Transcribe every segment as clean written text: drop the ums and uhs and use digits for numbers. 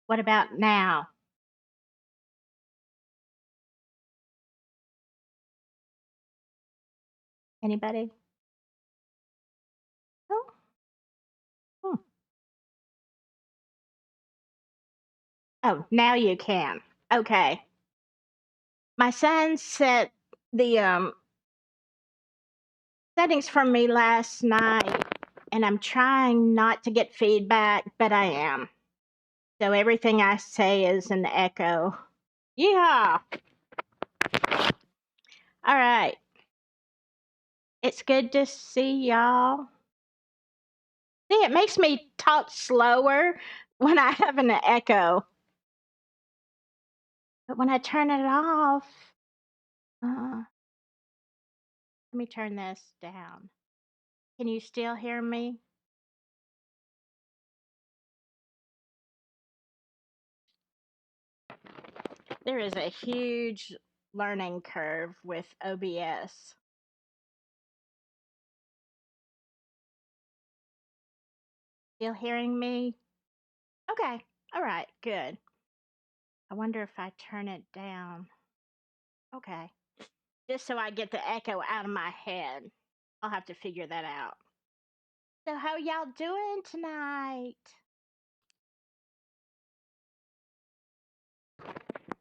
What about now? Anybody? Oh, hmm. Oh, now you can. Okay. My son set the settings for me last night, and I'm trying not to get feedback, but I am. So everything I say is an echo. Yeah. All right. It's good to see y'all. See, it makes me talk slower when I have an echo, but when I turn it off, let me turn this down. Can you still hear me? There is a huge learning curve with OBS. Still hearing me? Okay. All right. Good. I wonder if I turn it down. Okay. Just so I get the echo out of my head. I'll have to figure that out. So, how y'all doing tonight?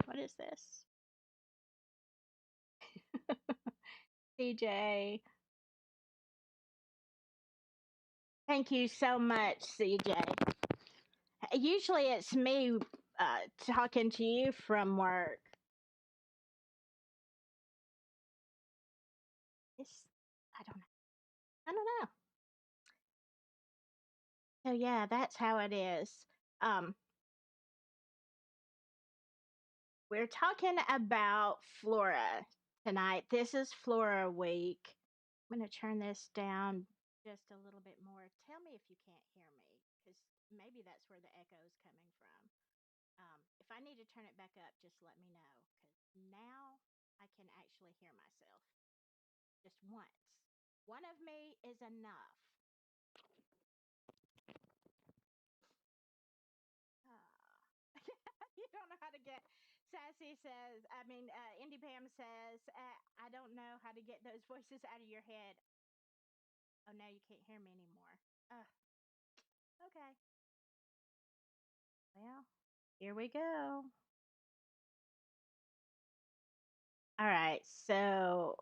What is this? CJ. Thank you so much, CJ. Usually it's me talking to you from work. It's, I don't know. I don't know. So yeah, that's how it is. Um, we're talking about Flora tonight. This is Flora week. I'm gonna turn this down just a little bit more. Tell me if you can't hear me, because maybe that's where the echo is coming from. If I need to turn it back up, just let me know, because now I can actually hear myself just once. One of me is enough. Ah. You don't know how to get. Sassy says, Indie Pam says, I don't know how to get those voices out of your head. Oh, now you can't hear me anymore. Okay. Well, here we go. All right. So,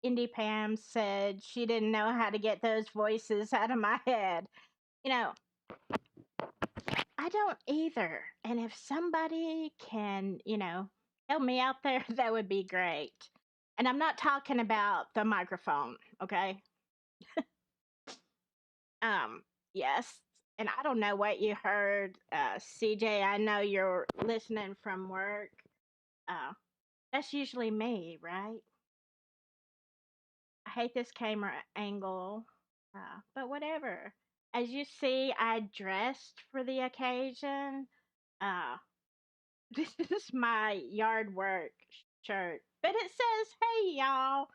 Indie Pam said she didn't know how to get those voices out of my head. You know, I don't either. And if somebody can, help me out there, that would be great. And I'm not talking about the microphone, okay? Um, yes. And I don't know what you heard, CJ. I know you're listening from work. Uh, that's usually me, right? I hate this camera angle, but whatever. As you see, I dressed for the occasion. Uh, this is my yard work shirt, but it says, "Hey, y'all."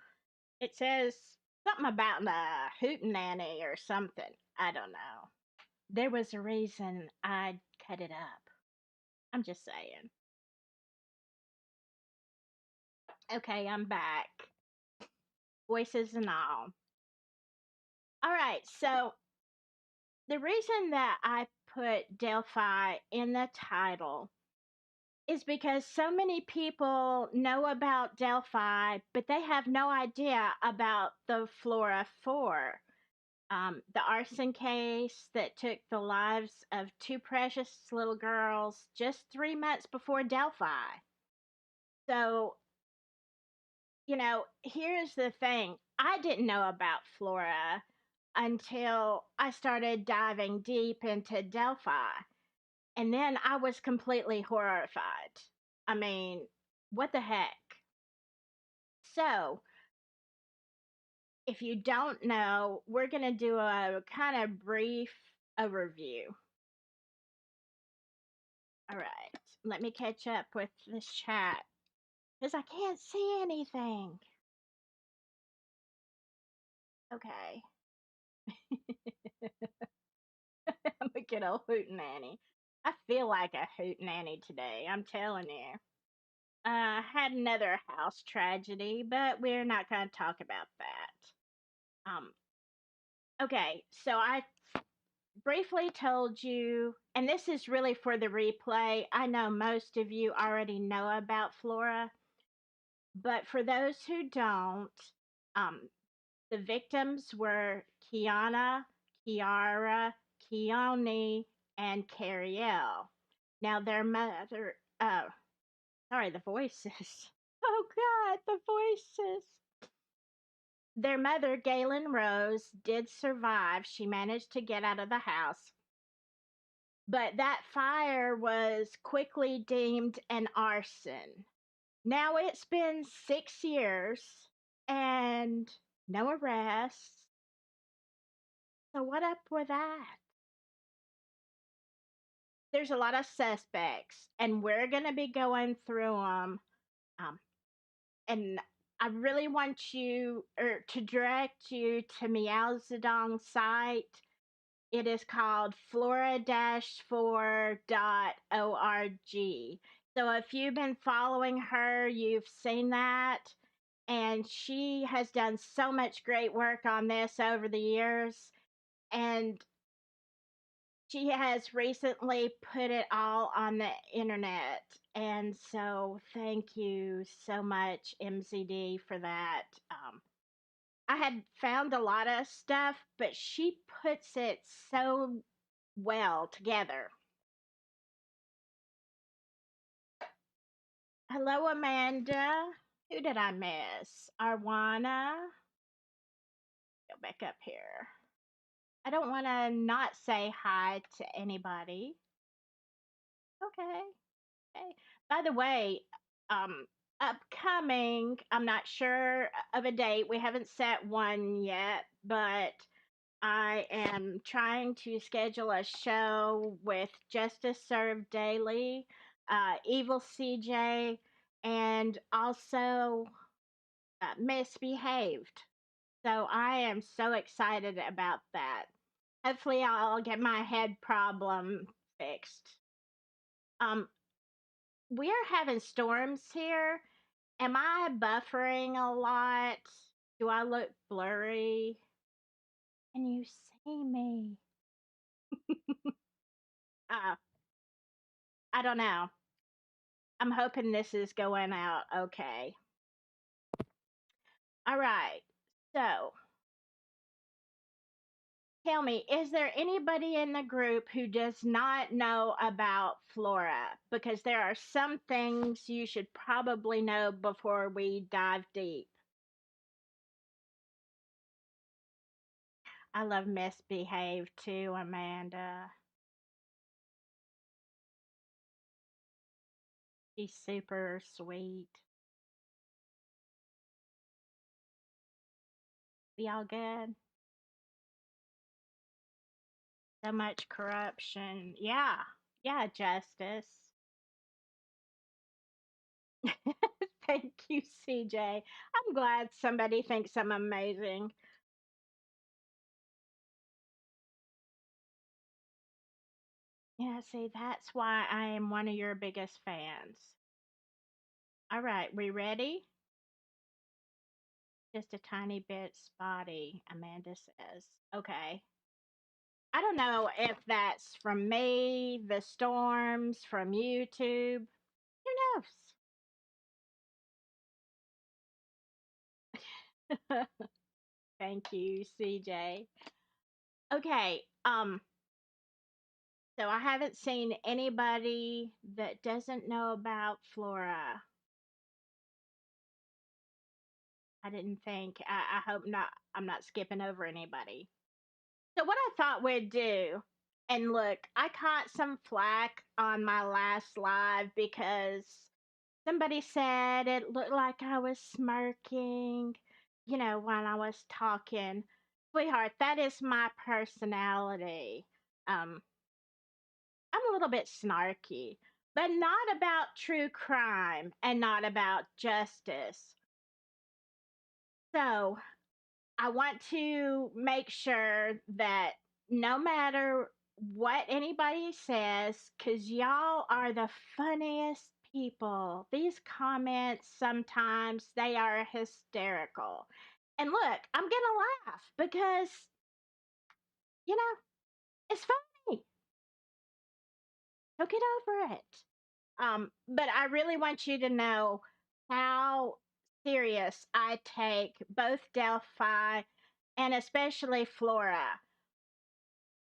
It says something about a hootenanny or something. I don't know. There was a reason I cut it up. I'm just saying. Okay, I'm back. Voices and all. All right, so the reason that I put Delphi in the title is because so many people know about Delphi, but they have no idea about the Flora Four, the arson case that took the lives of two precious little girls just 3 months before Delphi. So, here's the thing, I didn't know about Flora until I started diving deep into Delphi. And then I was completely horrified. I mean, what the heck? So, if you don't know, we're going to do a kind of brief overview. All right. Let me catch up with this chat because I can't see anything. Okay. I'm a good old hootenanny. I feel like a hootenanny today, I'm telling you. Had another house tragedy, but we're not going to talk about that. Okay, so I briefly told you, and this is really for the replay. I know most of you already know about Flora, but for those who don't, um, the victims were Kiana, Kiara, Keone, and Cariel. Now, their mother, sorry, the voices. Oh God, the voices. Their mother, Galen Rose, did survive. She managed to get out of the house. But that fire was quickly deemed an arson. Now it's been 6 years and no arrests. So, what up with that? There's a lot of suspects, and we're going to be going through them. Um, and I really want you to direct you to Meow Zedong's site. It is called flora-4.org. So if you've been following her, you've seen that. And she has done so much great work on this over the years. And she has recently put it all on the internet. And so thank you so much, MZD, for that. I had found a lot of stuff, but she puts it so well together. Hello, Amanda. Who did I miss? Arwana. Go back up here. I don't want to not say hi to anybody. Okay. Okay. By the way, um, upcoming, I'm not sure of a date. We haven't set one yet, but I am trying to schedule a show with Justice Served Daily, Evil CJ, and also Misbehaved. So I am so excited about that. Hopefully, I'll get my head problem fixed. Um, we are having storms here. Am I buffering a lot? Do I look blurry? Can you see me? Uh, I don't know. I'm hoping this is going out okay. All right. So, tell me, is there anybody in the group who does not know about Flora? Because there are some things you should probably know before we dive deep. I love Misbehave too, Amanda. She's super sweet. We all good? So much corruption. Yeah. Yeah, Justice. Thank you, CJ. I'm glad somebody thinks I'm amazing. Yeah, see, that's why I am one of your biggest fans. All right, we ready? Just a tiny bit spotty, Amanda says. Okay. I don't know if that's from me, the storms, from YouTube. Who knows? Thank you, CJ. Okay, so I haven't seen anybody that doesn't know about Flora. I didn't think. I hope not. I'm not skipping over anybody. So what I thought we'd do, and look, I caught some flack on my last live because somebody said it looked like I was smirking, when I was talking. Sweetheart, that is my personality. Um, I'm a little bit snarky, but not about true crime and not about justice. So I want to make sure that no matter what anybody says because y'all are the funniest people. These comments sometimes they are hysterical. And look, I'm gonna laugh because you know it's funny. So get over it. But I really want you to know how serious I take both Delphi and especially Flora.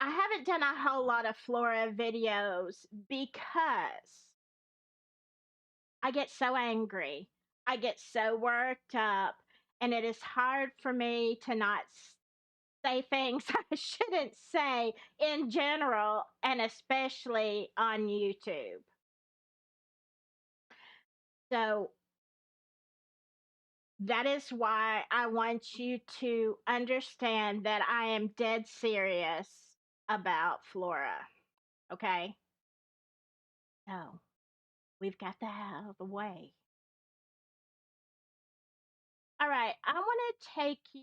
I haven't done a whole lot of Flora videos because I get so angry. I get so worked up, and it is hard for me to not say things I shouldn't say in general, and especially on YouTube. So that is why I want you to understand that I am dead serious about Flora. Okay? So we've got that out of the way. All right, I want to take you.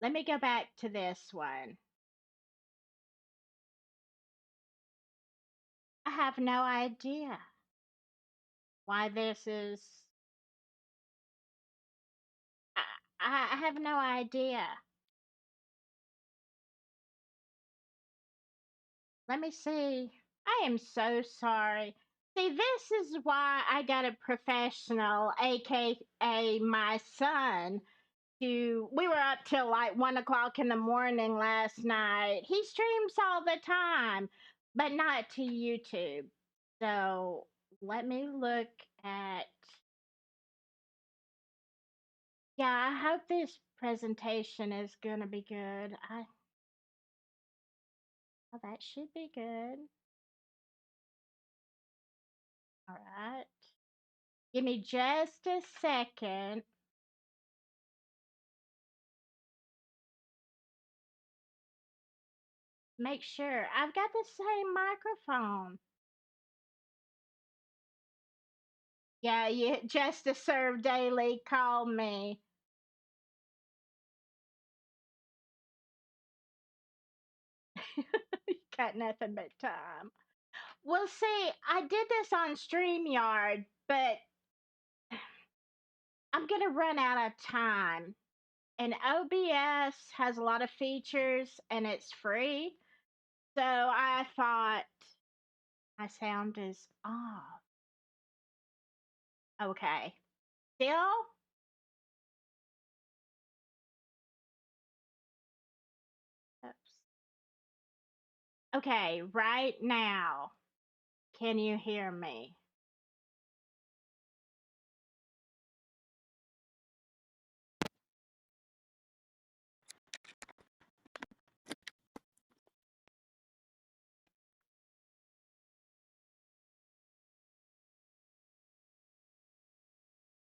Let me go back to this one. I have no idea why this is. I have no idea. Let me see. I am so sorry. See, this is why I got a professional, aka my son, to. We were up till like 1 o'clock in the morning last night. He streams all the time, but not to YouTube. So let me look at. Yeah, I hope this presentation is gonna be good. Oh, that should be good. All right. Give me just a second. Make sure I've got the same microphone. Yeah, you just to serve daily called me. Got nothing but time. Well, see, I did this on StreamYard, but I'm gonna run out of time. And OBS has a lot of features and it's free. So I thought my sound is off. Okay. Still? Oops. Okay, right now. Can you hear me?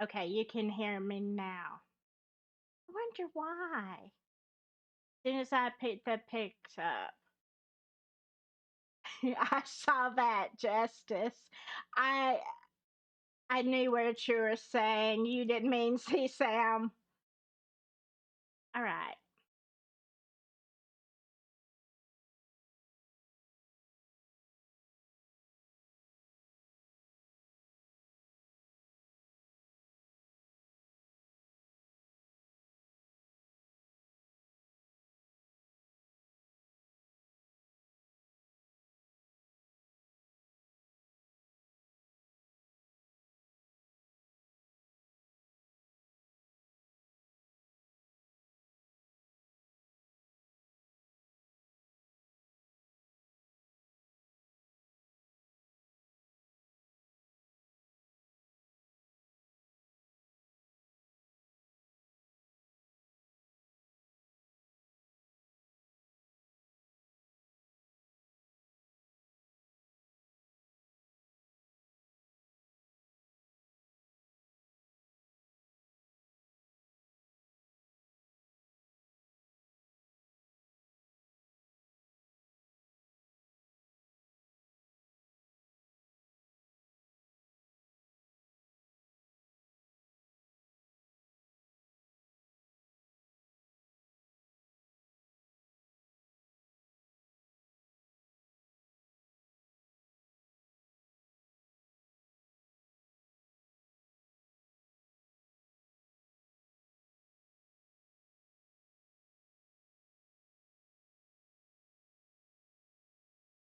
Okay, you can hear me now. I wonder why. As soon as I picked the pics up, I saw that, Justice. I I knew what you were saying. You didn't mean see Sam. All right.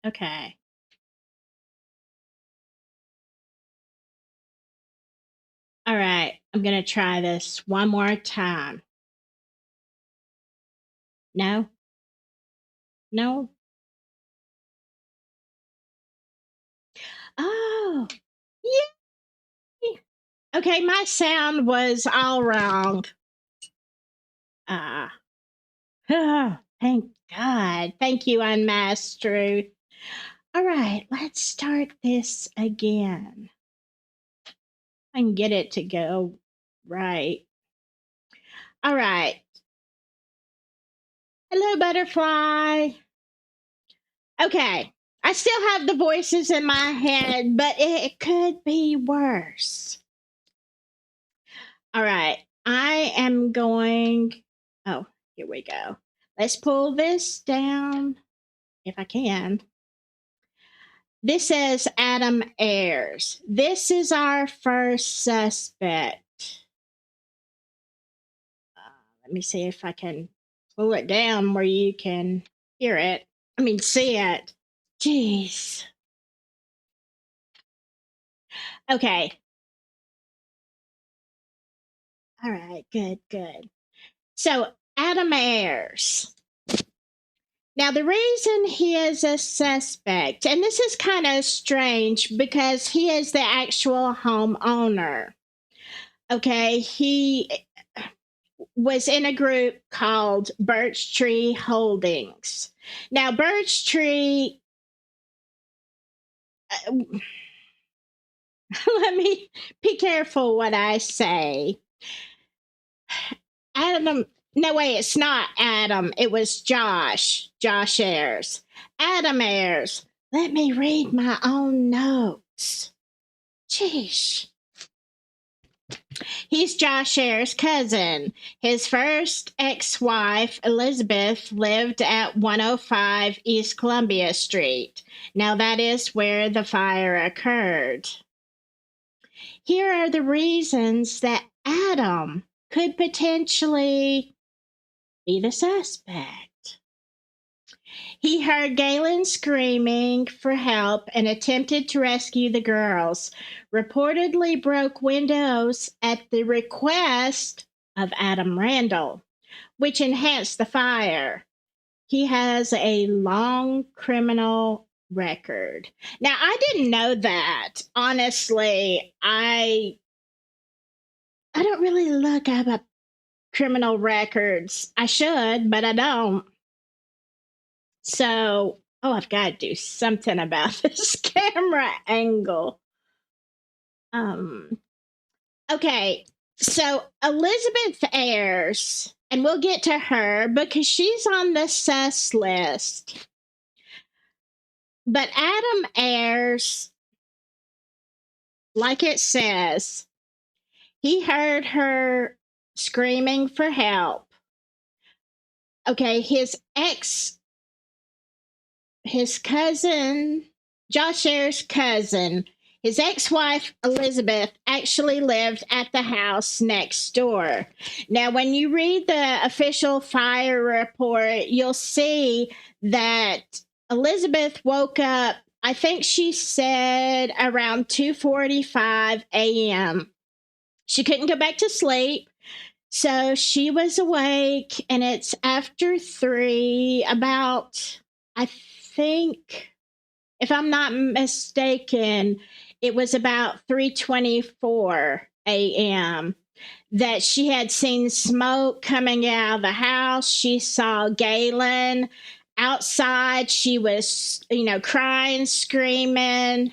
Okay. All right. I'm going to try this one more time. No? No? Oh, yay. Okay, my sound was all wrong. Ah. Thank God. Thank you, Unmasked Truth. All right, let's start this again. I can get it to go right. All right. Hello, butterfly. Okay. I still have the voices in my head, but it could be worse. All right. I am going. Oh, Here we go. Let's pull this down if I can. This says Adam Ayers. This is our first suspect. Let me see if I can pull it down where you can hear it. I mean, see it. Jeez. Okay. All right. Good. So, Adam Ayers. Now, the reason he is a suspect, and this is kind of strange because he is the actual homeowner. Okay. He was in a group called Birch Tree Holdings. Now, Birch Tree, let me be careful what I say. Adam, no way, it's not Adam. It was Josh Ayers. Adam Ayers. Let me read my own notes. Jeez. He's Josh Ayers' cousin. His first ex-wife, Elizabeth, lived at 105 East Columbia Street. Now that is where the fire occurred. Here are the reasons that Adam could potentially be the suspect. He heard Galen screaming for help and attempted to rescue the girls, reportedly broke windows at the request of Adam Randall, which enhanced the fire. He has a long criminal record. Now, I didn't know that. Honestly, I don't really look up criminal records. I should, but I don't. So, I've got to do something about this camera angle. Okay, so Elizabeth Ayers, and we'll get to her because she's on the sus list. But Adam Ayers, like it says, he heard her screaming for help. Okay, his cousin, Josh Ayers' cousin, his ex-wife, Elizabeth, actually lived at the house next door. Now, when you read the official fire report, you'll see that Elizabeth woke up, I think she said around 2:45 a.m. She couldn't go back to sleep. So she was awake, and it's after 3, about, I think, if I'm not mistaken, it was about 3:24 a.m. that she had seen smoke coming out of the house. She saw Galen outside. She was, crying, screaming.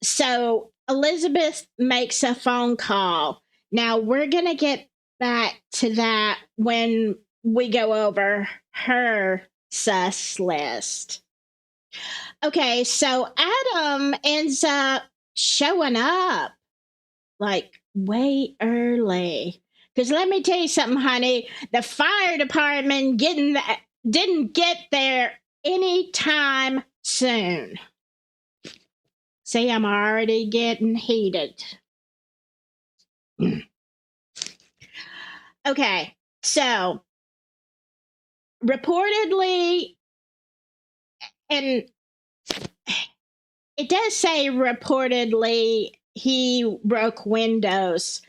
So Elizabeth makes a phone call. Now, we're going to get back to that when we go over her sus list. Okay, so Adam ends up showing up like way early. Because let me tell you something, honey, the fire department didn't get there anytime soon. See, I'm already getting heated. Okay, so reportedly, and it does say reportedly he broke windows,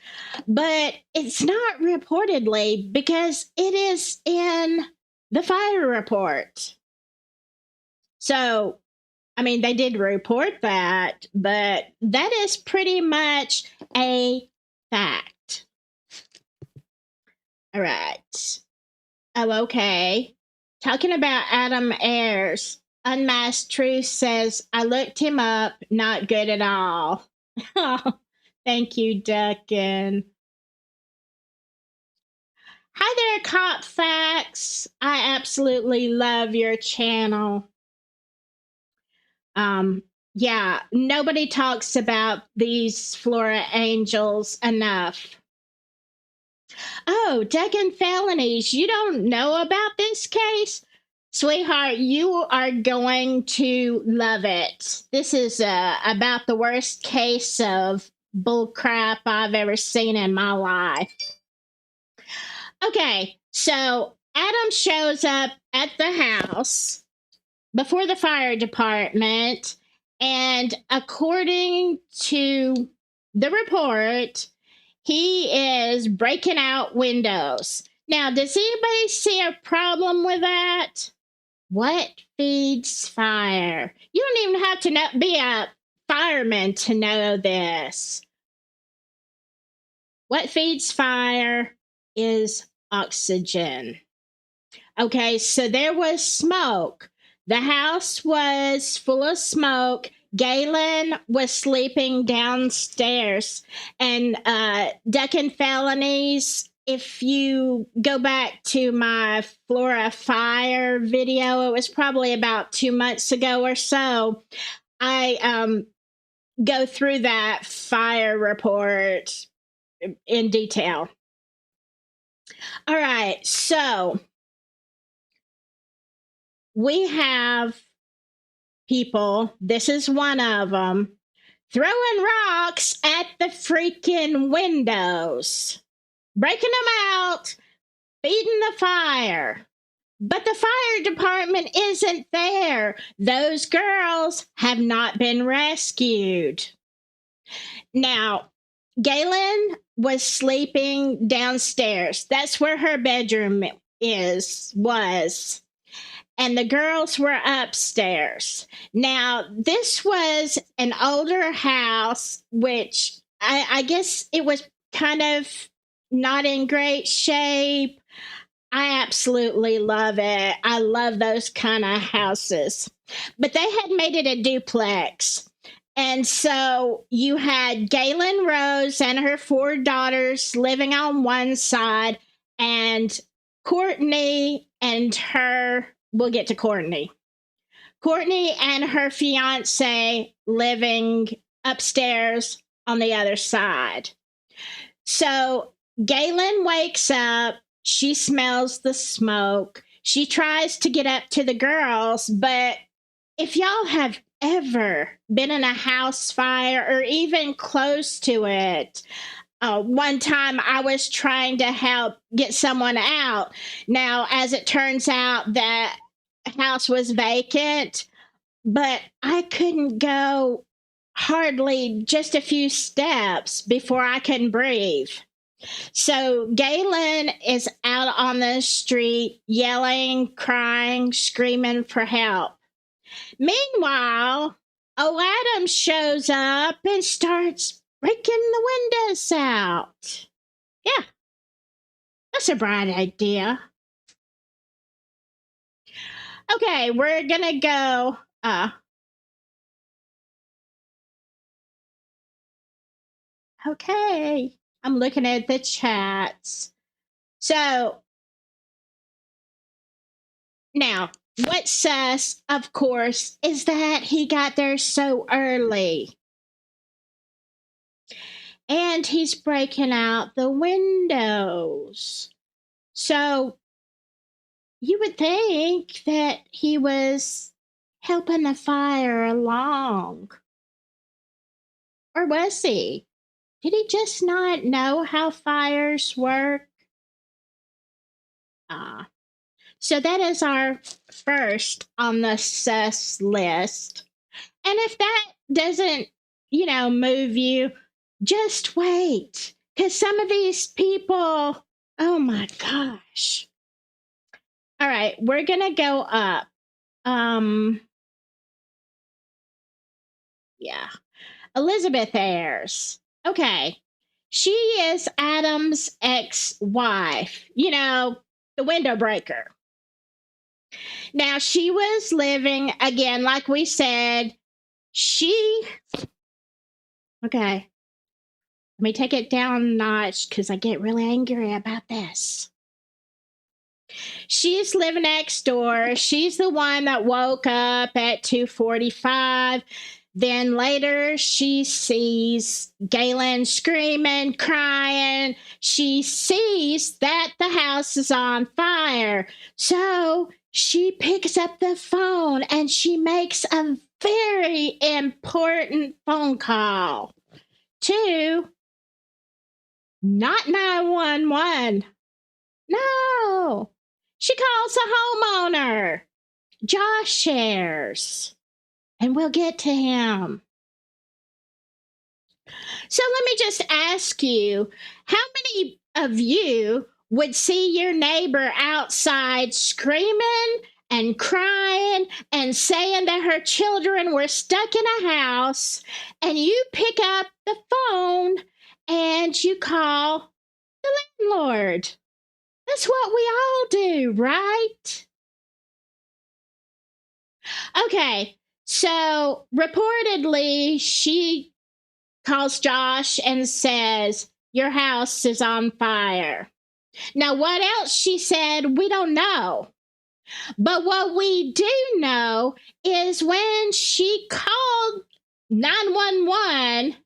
but it's not reportedly because it is in the fire report. So, I mean, they did report that, but that is pretty much a fact. All right. Oh, okay. Talking about Adam Ayers, Unmasked Truth says, I looked him up, not good at all. Oh, thank you, Duncan. Hi there, Cop Facts. I absolutely love your channel. Yeah, nobody talks about these Flora Angels enough. Oh, Deccan felonies. You don't know about this case? Sweetheart, you are going to love it. This is about the worst case of bullcrap I've ever seen in my life. Okay, so Adam shows up at the house before the fire department, and according to the report, he is breaking out windows. Now, does anybody see a problem with that? What feeds fire? You don't even have to be a fireman to know this. What feeds fire is oxygen. Okay, so there was smoke. The house was full of smoke. Galen was sleeping downstairs. And Deccan felonies, if you go back to my Flora Fire video, it was probably about 2 months ago or so. I go through that fire report in detail. All right, so we have people, this is one of them, throwing rocks at the freaking windows, breaking them out, feeding the fire. But the fire department isn't there. Those girls have not been rescued. Now, Galen was sleeping downstairs. That's where her bedroom was. And the girls were upstairs. Now, this was an older house, which I guess it was kind of not in great shape. I absolutely love it. I love those kind of houses. But they had made it a duplex. And so you had Galen Rose and her 4 daughters living on one side, and Courtney and her, we'll get to Courtney. Courtney and her fiance living upstairs on the other side. So Galen wakes up. She smells the smoke. She tries to get up to the girls, but if y'all have ever been in a house fire or even close to it, one time I was trying to help get someone out. Now, as it turns out, that house was vacant, but I couldn't go hardly just a few steps before I couldn't breathe. So Galen is out on the street yelling, crying, screaming for help. Meanwhile, old Adam shows up and starts breaking the windows out. Yeah, that's a bright idea. Okay, we're gonna go. Okay, I'm looking at the chats. So now, what's sus, of course, is that he got there so early. And he's breaking out the windows. So you would think that he was helping the fire along. Or was he? Did he just not know how fires work? So that is our first on the sus list. And if that doesn't, move you, just wait. Because some of these people, oh my gosh. All right, we're going to go up. Yeah. Elizabeth Ayres. Okay. She is Adam's ex-wife, the window breaker. Now, she was living, again, like we said, okay, let me take it down a notch because I get really angry about this. She's living next door. She's the one that woke up at 2:45. Then later she sees Galen screaming, crying. She sees that the house is on fire. So she picks up the phone and she makes a very important phone call to not 911. No. She calls the homeowner, Josh Shares, and we'll get to him. So let me just ask you, how many of you would see your neighbor outside screaming and crying and saying that her children were stuck in a house, and you pick up the phone and you call the landlord? That's what we all do, right? Okay, so reportedly, she calls Josh and says, "Your house is on fire." Now, what else she said, we don't know. But what we do know is when she called 911,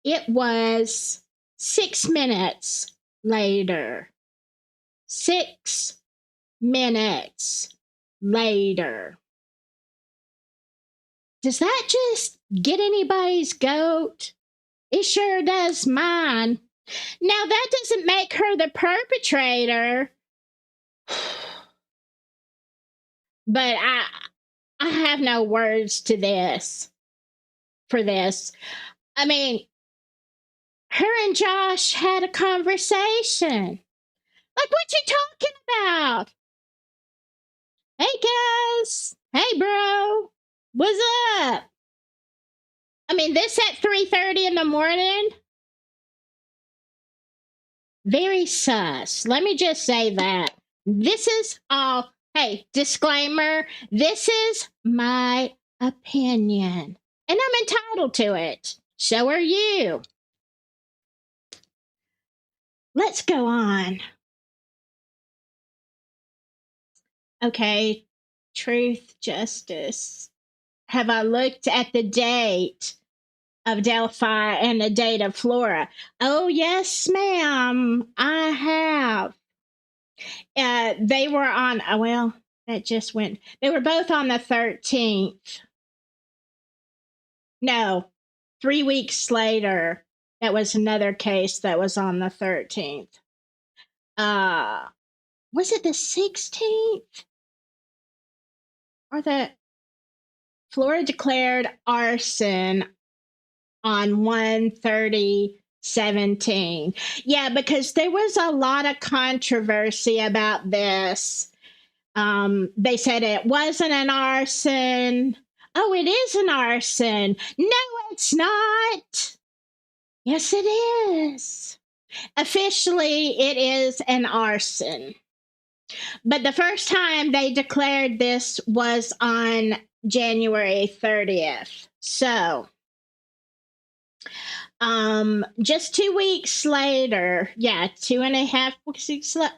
it was 6 minutes later. 6 minutes later. Does that just get anybody's goat? It sure does mine. Now, that doesn't make her the perpetrator, but I have no words to this for this. I mean, her and Josh had a conversation. Like, what you talking about? Hey, guys. Hey, bro. What's up? I mean, this at 3:30 in the morning? Very sus. Let me just say that. This is all, hey, disclaimer, this is my opinion. And I'm entitled to it. So are you. Let's go on. Okay, truth, justice. Have I looked at the date of Delphi and the date of Flora? Oh, yes, ma'am, I have. They were on, well, that just went, they were both on the 13th. No, 3 weeks later, that was another case that was on the 13th. Was it the 16th? Or the Florida declared arson on 1/30/17. Yeah, because there was a lot of controversy about this. They said it wasn't an arson. Oh, it is an arson. No, it's not. Yes, it is. Officially, it is an arson. But the first time they declared this was on January 30th. So, just 2 weeks later, yeah, 2.5 weeks later,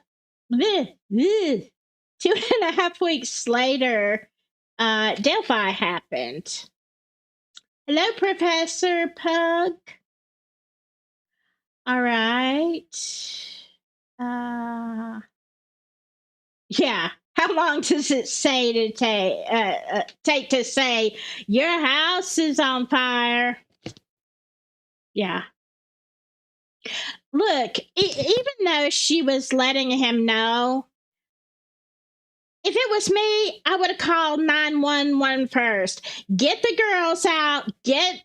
2.5 weeks later, Delphi happened. Hello, Professor Pug. All right. Yeah. How long does it say to take to say your house is on fire? Yeah. Look, even though she was letting him know, if it was me, I would have called 911 first. Get the girls out, get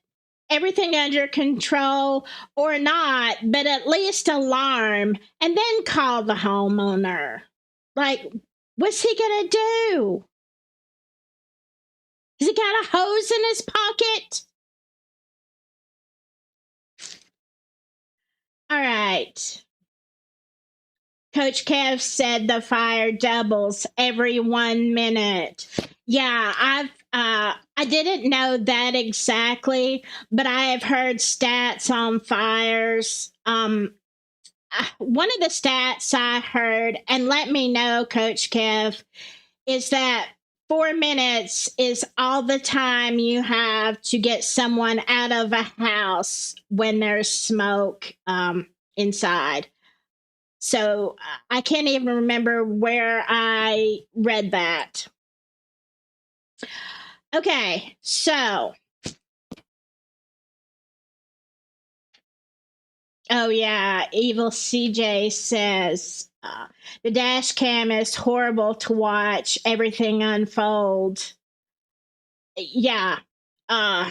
everything under control or not, but at least alarm and then call the homeowner. Like, what's he gonna do? Has he got a hose in his pocket? All right. Coach Kev said the fire doubles every 1 minute. Yeah, I didn't know that exactly, but I have heard stats on fires. One of the stats I heard, and let me know, Coach Kev, is that 4 minutes is all the time you have to get someone out of a house when there's smoke inside. So I can't even remember where I read that. Okay, so. Oh, yeah. Evil CJ says the dash cam is horrible to watch everything unfold. Yeah. Uh,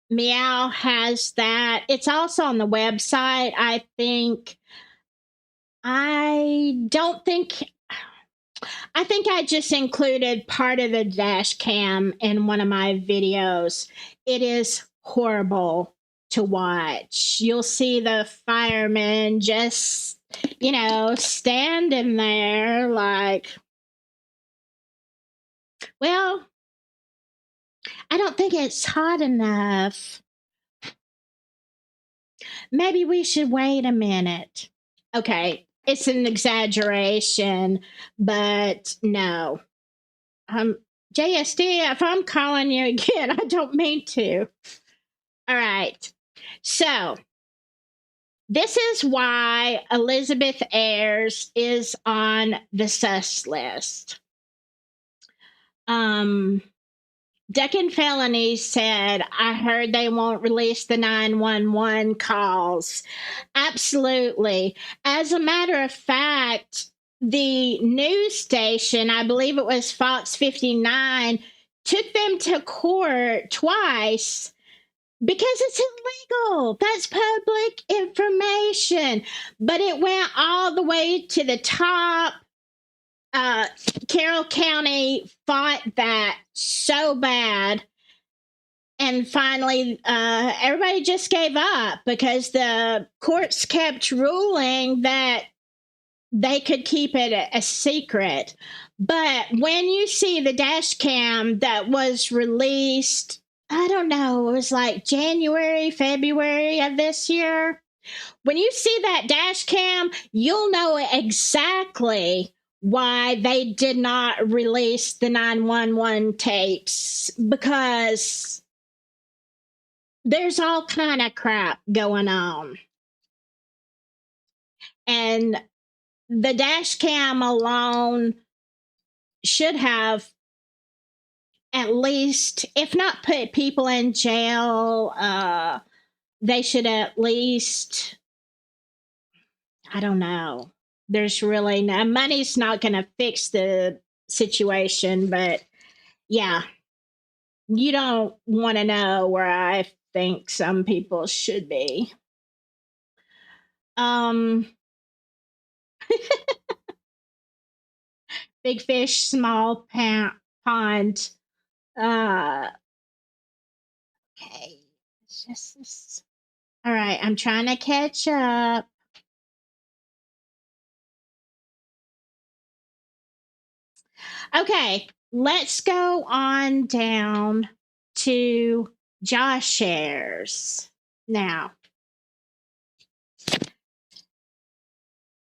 Meow has that. It's also on the website, I think. I don't think. I think I just included part of the dash cam in one of my videos. It is horrible to watch. You'll see the firemen just, standing there like, well, I don't think it's hot enough. Maybe we should wait a minute. Okay, it's an exaggeration, but no. JSD, if I'm calling you again, I don't mean to. All right. So, this is why Elizabeth Ayres is on the sus list. Deck and Felony said, I heard they won't release the 911 calls. Absolutely. As a matter of fact, the news station, I believe it was Fox 59, took them to court twice because it's illegal. That's public information. But it went all the way to the top. Carroll County fought that so bad. And finally, everybody just gave up because the courts kept ruling that they could keep it a secret. But when you see the dash cam that was released, I don't know, it was like January, February of this year. When you see that dash cam, you'll know exactly why they did not release the 911 tapes, because there's all kind of crap going on. And the dash cam alone should have at least, if not put people in jail, they should at least, I don't know. There's really no money's not going to fix the situation, but yeah, you don't want to know where I think some people should be. Big fish, small pond. Okay, it's just this. All right, I'm trying to catch up. Okay, let's go on down to Josh Ayres now.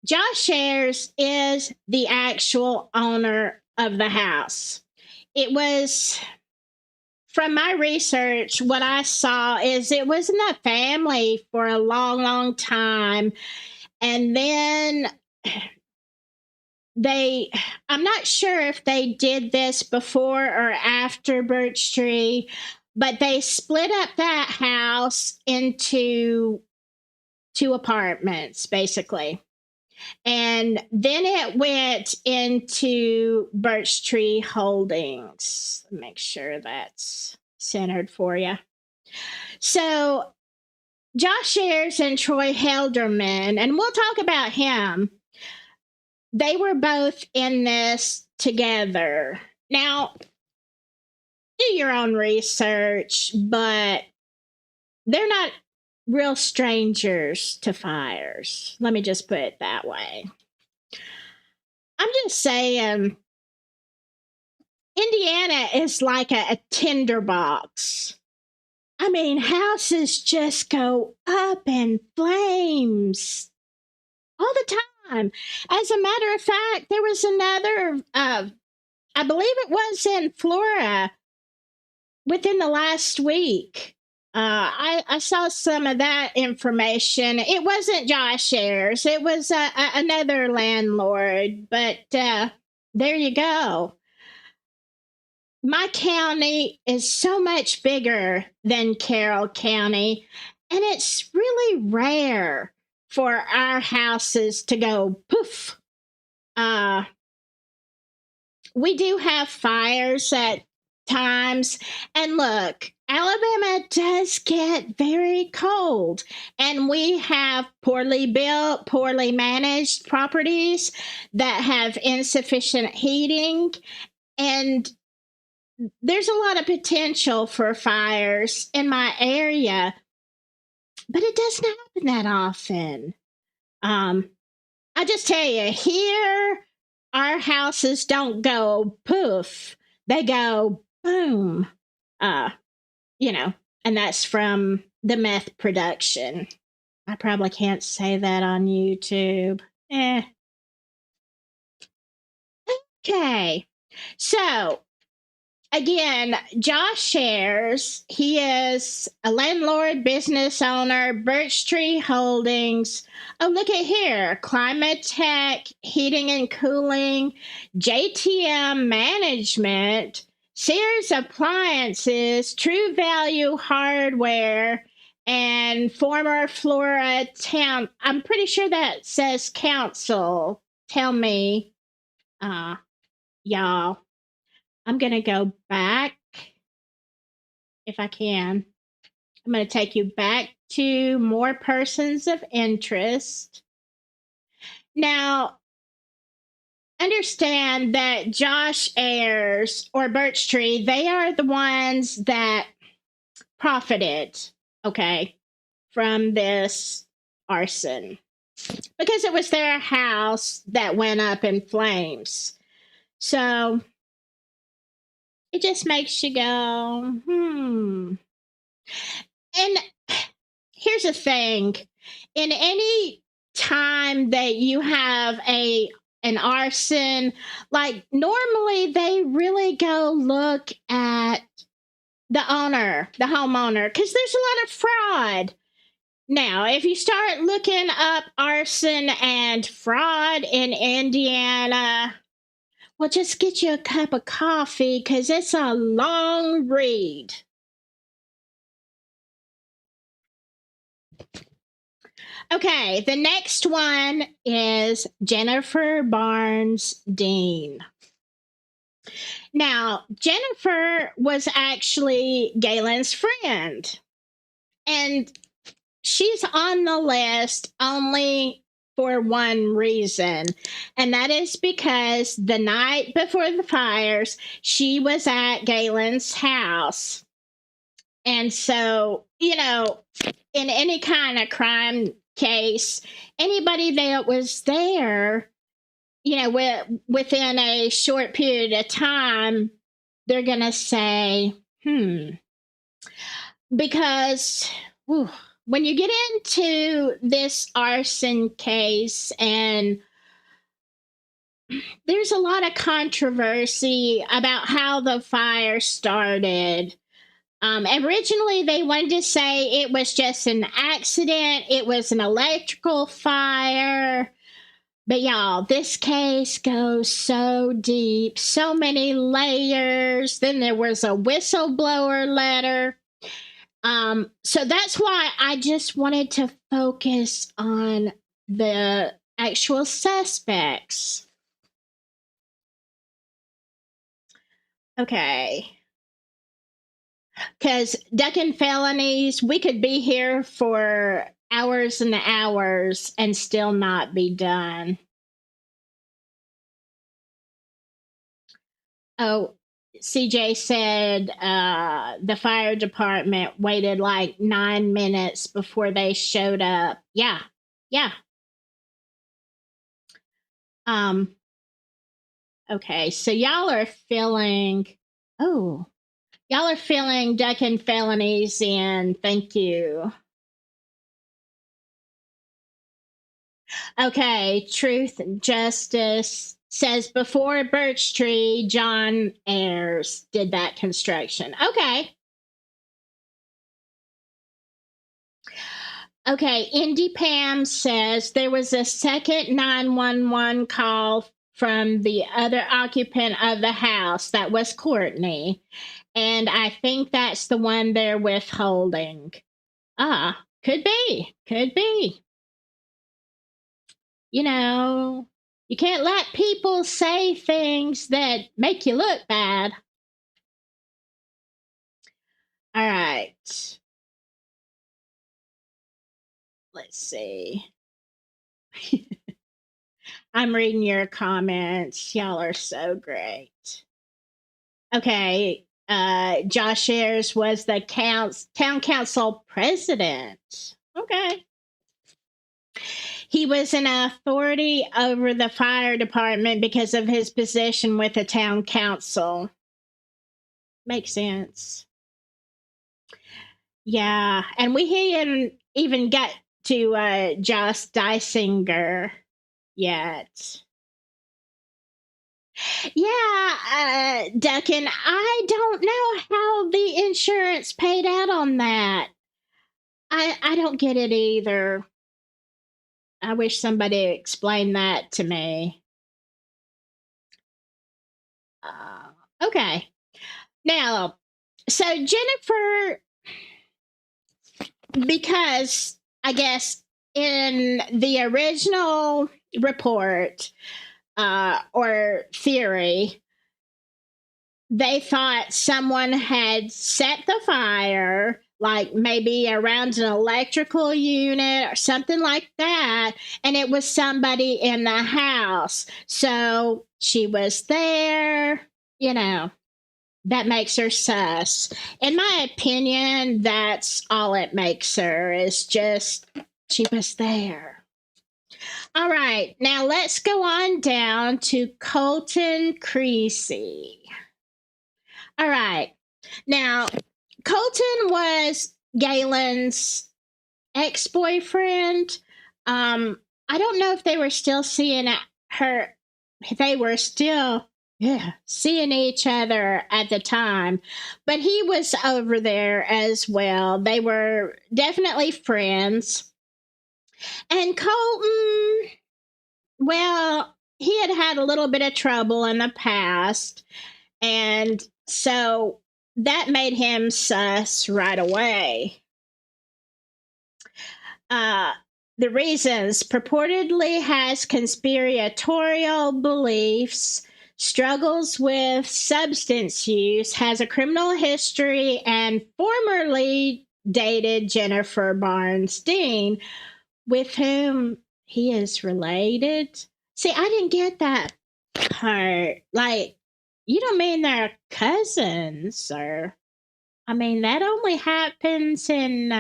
Josh Ayres is the actual owner of the house. It was, from my research, what I saw is it was in the family for a long, long time. And then I'm not sure if they did this before or after Birch Tree, but they split up that house into 2 apartments, basically. And then it went into Birch Tree Holdings. Make sure that's centered for you. So Josh Ayres and Troy Helderman, and we'll talk about him, they were both in this together. Now, do your own research, but they're not real strangers to fires. Let me just put it that way. I'm just saying, Indiana is like a tinderbox. I mean, houses just go up in flames all the time. As a matter of fact, there was another I believe it was in Flora within the last week. I saw some of that information. It wasn't Josh Ayers, it was another landlord, but there you go. My county is so much bigger than Carroll County, and it's really rare for our houses to go poof. Uh, we do have fires at times. And look, Alabama does get very cold, and we have poorly built, poorly managed properties that have insufficient heating. And there's a lot of potential for fires in my area, but it doesn't happen that often. Um, I just tell you, here, our houses don't go poof, they go boom. Uh, you know, and that's from the meth production. I probably can't say that on YouTube. Eh. Okay. So, again, Josh shares he is a landlord, business owner, Birch Tree Holdings. Oh, look at here, Climate Tech, Heating and Cooling, JTM Management, Sears Appliances, True Value Hardware, and former Flora Town. I'm pretty sure that says council. Tell me, uh, y'all. I'm going to go back if I can. I'm going to take you back to more persons of interest. Now, understand that Josh Ayers or Birch Tree, they are the ones that profited, okay, from this arson because it was their house that went up in flames. So it just makes you go, And here's the thing, in any time that you have an arson, like normally they really go look at the owner, the homeowner, because there's a lot of fraud. Now, if you start looking up arson and fraud in Indiana, well, just get you a cup of coffee because it's a long read. Okay, the next one is Jennifer Barnes Dean. Now, Jennifer was actually Galen's friend, and she's on the list only for one reason, and that is because the night before the fires, she was at Galen's house. And so, in any kind of crime case, anybody that was there, within a short period of time, they're going to say, because when you get into this arson case, and there's a lot of controversy about how the fire started. Originally, they wanted to say it was just an accident, it was an electrical fire. But y'all, this case goes so deep, so many layers. Then there was a whistleblower letter. So that's why I just wanted to focus on the actual suspects. Okay. Because ducking felonies, we could be here for hours and hours and still not be done. Oh, CJ said the fire department waited like 9 minutes before they showed up. Yeah, yeah. Okay, so y'all are feeling, ducking felonies in. Thank you. Okay, truth and justice. Says before Birch Tree, John Ayres did that construction. Okay. Okay, Indy Pam says there was a second 911 call from the other occupant of the house. That was Courtney. And I think that's the one they're withholding. Ah, could be. Could be. You know, you can't let people say things that make you look bad. All right. Let's see. I'm reading your comments. Y'all are so great. Okay. Josh Ayres was the town council president. Okay. He was an authority over the fire department because of his position with the town council. Makes sense. Yeah. And we hadn't even got to Josh Dysinger yet. Yeah, Duncan, I don't know how the insurance paid out on that. I don't get it either. I wish somebody explained that to me. Okay. Now, so Jennifer, because I guess in the original report or theory, they thought someone had set the fire, like maybe around an electrical unit or something like that, and it was somebody in the house. So she was there, you know, that makes her sus. In my opinion, that's all it makes her, is just she was there. All right, now let's go on down to Colton Creasy. All right. Now, Colton was Galen's ex-boyfriend. I don't know if they were still seeing her. They were still, seeing each other at the time, but he was over there as well. They were definitely friends. And Colton, well, he had a little bit of trouble in the past, and so that made him sus right away. The reasons: purportedly has conspiratorial beliefs, struggles with substance use, has a criminal history, and formerly dated Jennifer Barnes Dean, with whom he is related. See, I didn't get that part. Like, you don't mean they're cousins, or I mean that only happens in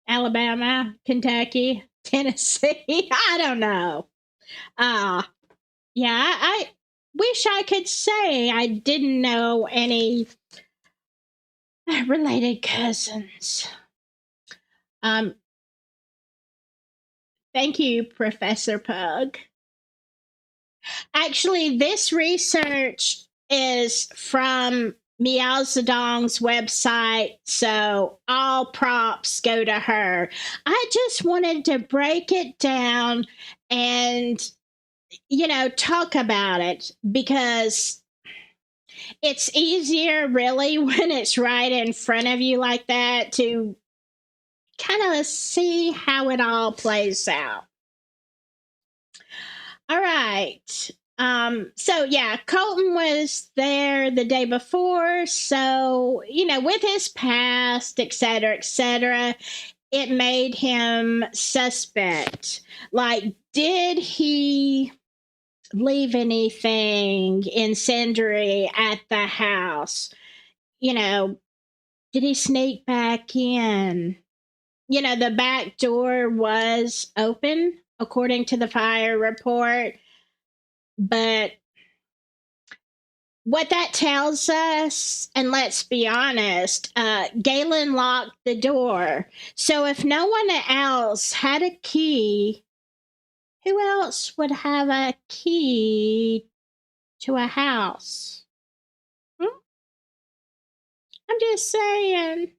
Alabama, Kentucky, Tennessee. I don't know. Yeah, I wish I could say I didn't know any related cousins. Thank you, Professor Pug. Actually, this research is from Miao Zedong's website, so all props go to her. I just wanted to break it down and, talk about it, because it's easier, really, when it's right in front of you like that, to kind of see how it all plays out. All right. So yeah, Colton was there the day before. So, with his past, et cetera, it made him suspect. Like, did he leave anything incendiary at the house? Did he sneak back in? The back door was open, according to the fire report. But what that tells us, and let's be honest, Galen locked the door. So if no one else had a key, Who else would have a key to a house? Hmm? I'm just saying.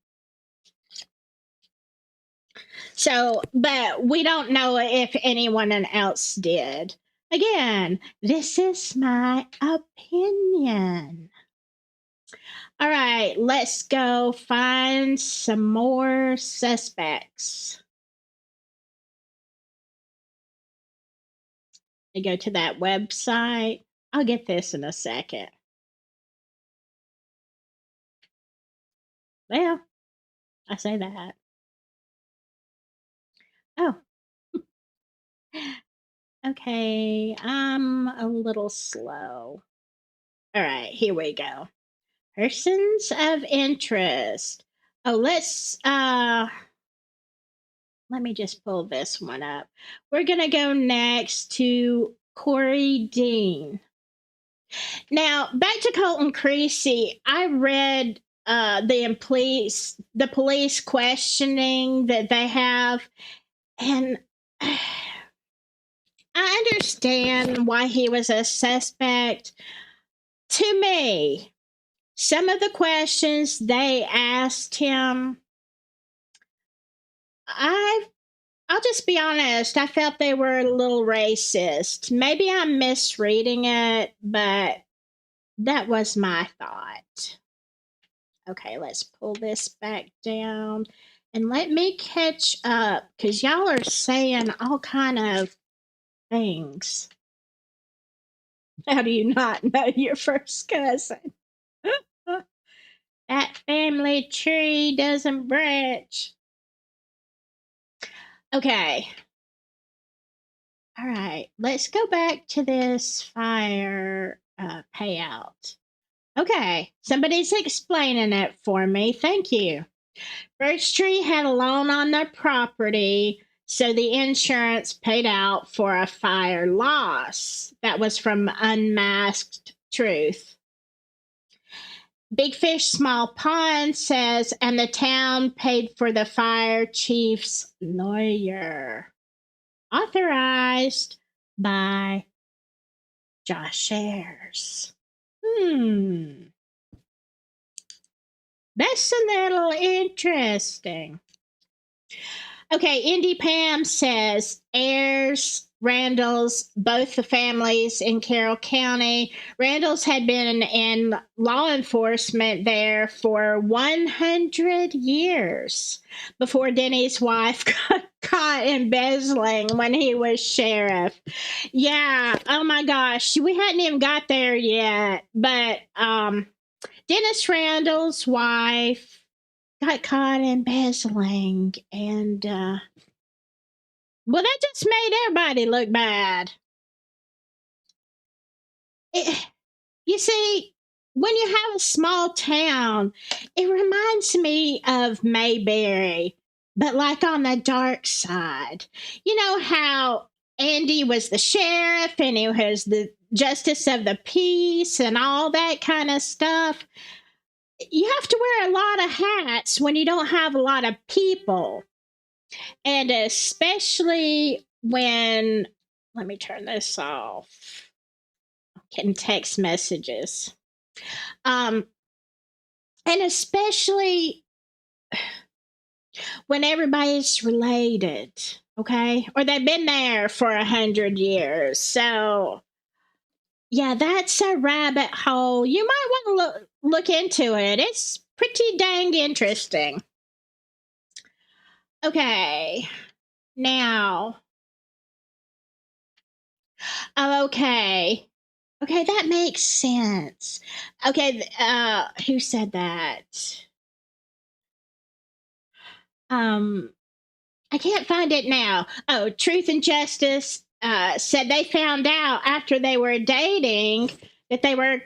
So, but we don't know if anyone else did. Again, this is my opinion. All right, let's go find some more suspects. I go to that website. I'll get this in a second. Well, I say that. Oh, okay. I'm a little slow. All right, here we go. Persons of interest. Oh, let me just pull this one up. We're going to go next to Corey Dean. Now, back to Colton Creasy. I read the police questioning that they have, and I understand why he was a suspect. To me, some of the questions they asked him, I I'll just be honest, I felt they were a little racist. Maybe I'm misreading it, but that was my thought. Okay, let's pull this back down and let me catch up because y'all are saying all kind of things. How do you not know your first cousin? That family tree doesn't branch. Okay. All right. Let's go back to this fire payout. Okay. Somebody's explaining it for me. Thank you. Birch Tree had a loan on their property, so the insurance paid out for a fire loss. That was from Unmasked Truth. Big Fish Small Pond says, and the town paid for the fire chief's lawyer. Authorized by Josh Ayers. That's a little interesting. Okay, Indy Pam says Ayers, Randall's, both the families in Carroll County. Randall's had been in law enforcement there for 100 years before Denny's wife got caught embezzling when he was sheriff. Yeah, oh my gosh, we hadn't even got there yet, but Dennis Randall's wife got caught embezzling, and well, that just made everybody look bad. You see, when you have a small town, it reminds me of Mayberry, but like on the dark side. You know how Andy was the sheriff and he was the justice of the peace and all that kind of stuff. You have to wear a lot of hats when you don't have a lot of people. And especially when, let me turn this off. I'm getting text messages. And especially when everybody's related, okay? Or they've been there for 100 years. So, yeah, that's a rabbit hole. You might want to look into it. It's pretty dang interesting. Okay. Now, oh, okay. Okay, that makes sense. Okay, who said that? Um, I can't find it now. Oh, Truth and Justice said they found out after they were dating that they were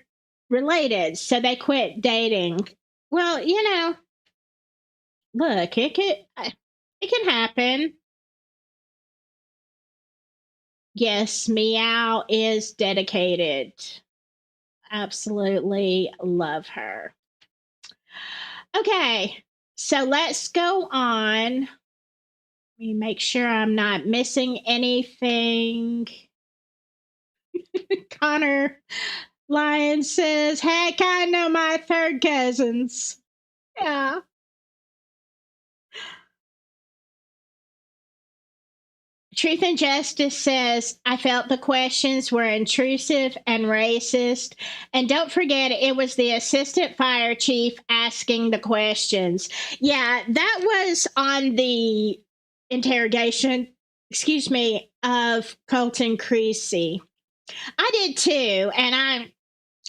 related, so they quit dating. Well, look, it can happen. Yes, Meow is dedicated. Absolutely love her. Okay, so let's go on. Let me make sure I'm not missing anything. Connor Lyon says, heck, I know my third cousins. Yeah. Truth and Justice says, I felt the questions were intrusive and racist. And don't forget, it was the assistant fire chief asking the questions. Yeah, that was on the interrogation, excuse me, of Colton Creasy. I did too. And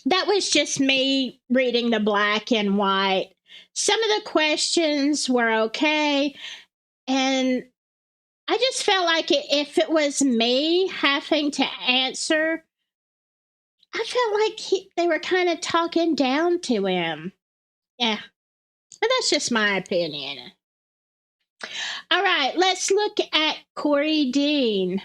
that was just me reading the black and white. Some of the questions were okay. And I just felt like if it was me having to answer, I felt like they were kind of talking down to him. Yeah, but that's just my opinion. All right, let's look at Corey Dean.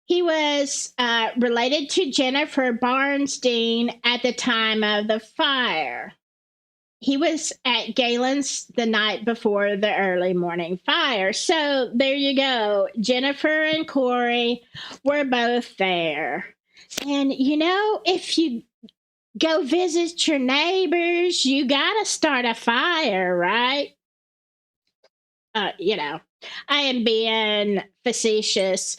He was related to Jennifer Barnes Dean at the time of the fire. He was at Galen's the night before the early morning fire. So there you go. Jennifer and Corey were both there. And if you go visit your neighbors, you got to start a fire, right? I am being facetious.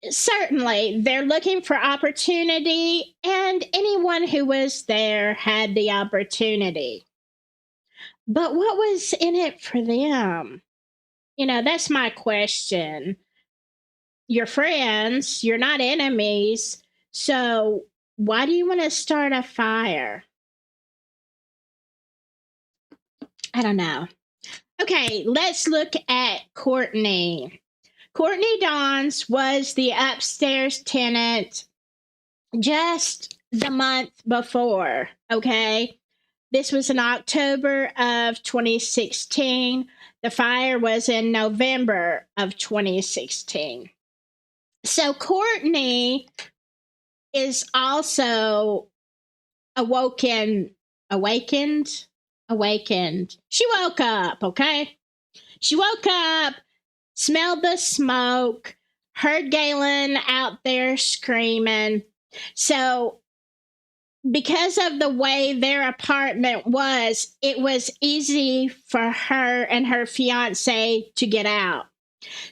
Certainly they're looking for opportunity, and anyone who was there had the opportunity. But what was in it for them? That's my question. You're friends, you're not enemies. So why do you want to start a fire? I don't know. Okay, let's look at Courtney. Courtney Dons was the upstairs tenant just the month before, okay? This was in October of 2016. The fire was in November of 2016. So Courtney is also awakened. She woke up, okay? She woke up, smelled the smoke, heard Galen out there screaming. So because of the way their apartment was, it was easy for her and her fiance to get out.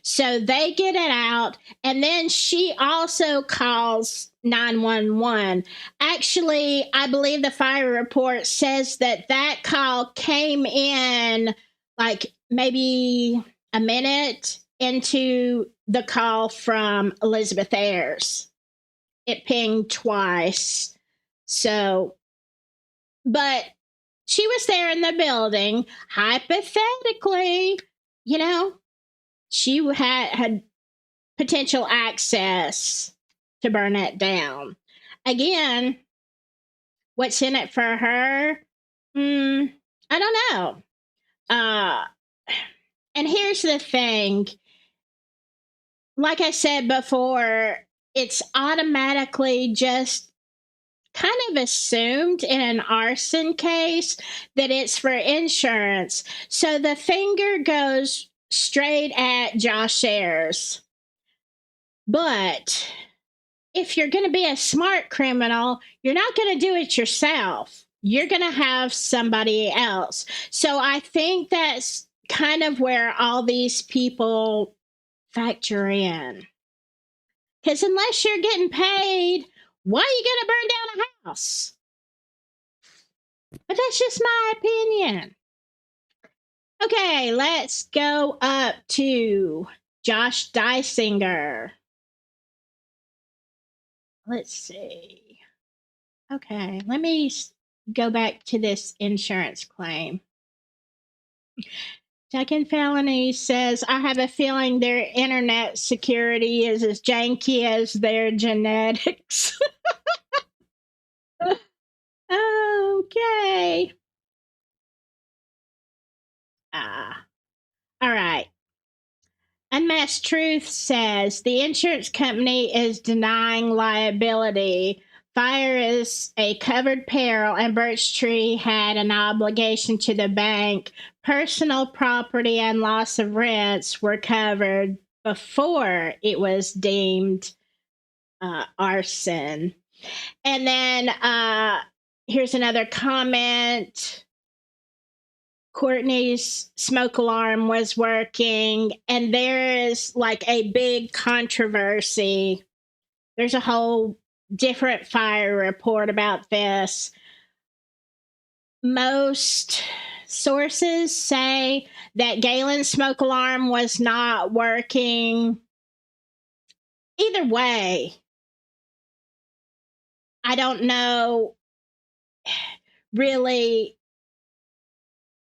So they get it out, and then she also calls 911. Actually, I believe the fire report says that call came in like maybe a minute into the call from Elizabeth Ayers. It pinged twice. So, but she was there in the building. Hypothetically, she had potential access to burn it down. Again, what's in it for her? I don't know. And here's the thing. Like I said before, it's automatically just kind of assumed in an arson case that it's for insurance. So the finger goes straight at Josh Ayers. But if you're going to be a smart criminal, you're not going to do it yourself. You're going to have somebody else. So I think that's kind of where all these people factor in. Because unless you're getting paid, why are you going to burn down a house? But that's just my opinion. Okay, let's go up to Josh Dysinger. Let's see. Okay, let me go back to this insurance claim. Second Felony says, I have a feeling their internet security is as janky as their genetics. Okay. All right. Unmasked Truth says the insurance company is denying liability fire is a covered peril, and Birch Tree had an obligation to the bank. Personal property and loss of rents were covered before it was deemed arson. And then here's another comment. Courtney's smoke alarm was working, and there is like a big controversy. There's a whole different fire report about this. Most sources say that Galen's smoke alarm was not working. Either way, I don't know really,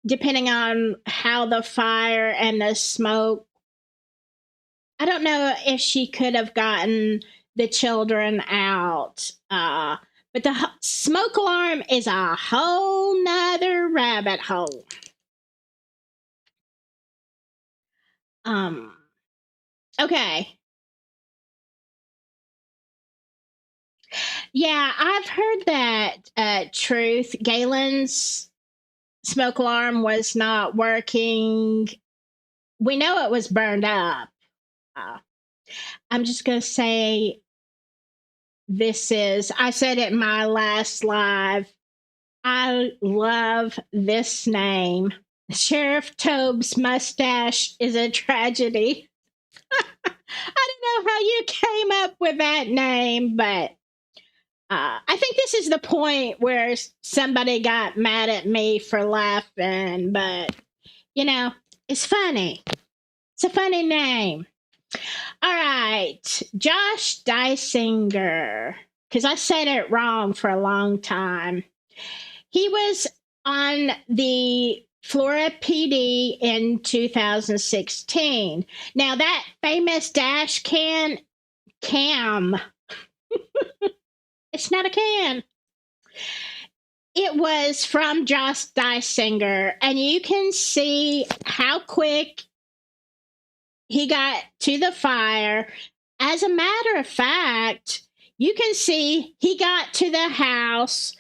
depending on how the fire and the smoke, I don't know if she could have gotten the children out. But the smoke alarm is a whole nother rabbit hole. Okay. Yeah, I've heard that truth. Galen's smoke alarm was not working. We know it was burned up. I'm just going to say I said it in my last live, I love this name. Sheriff Tobe's mustache is a tragedy. I don't know how you came up with that name, but I think this is the point where somebody got mad at me for laughing, but it's funny. It's a funny name. All right, Josh Dysinger, because I said it wrong for a long time. He was on the Flora PD in 2016. Now, that famous dash cam, it's not a can. It was from Josh Dysinger, and you can see how quick he got to the fire. As a matter of fact, you can see he got to the house,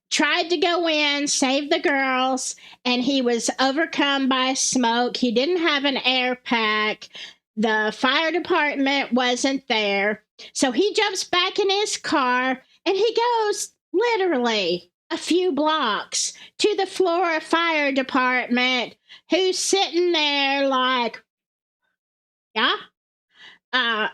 tried to go in, save the girls, and he was overcome by smoke. He didn't have an air pack. The fire department wasn't there. So he jumps back in his car, and he goes literally a few blocks to the Flora Fire Department, who's sitting there like, yeah.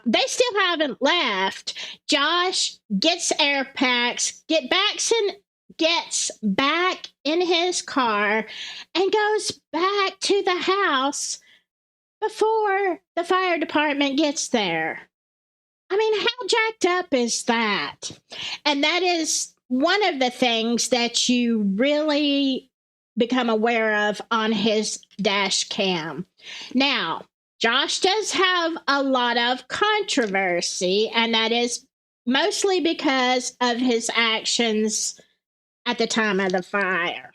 They still haven't left. Josh gets air packs, gets back in his car, and goes back to the house before the fire department gets there. I mean, how jacked up is that? And that is one of the things that you really become aware of on his dash cam. Now, Josh does have a lot of controversy, and that is mostly because of his actions at the time of the fire.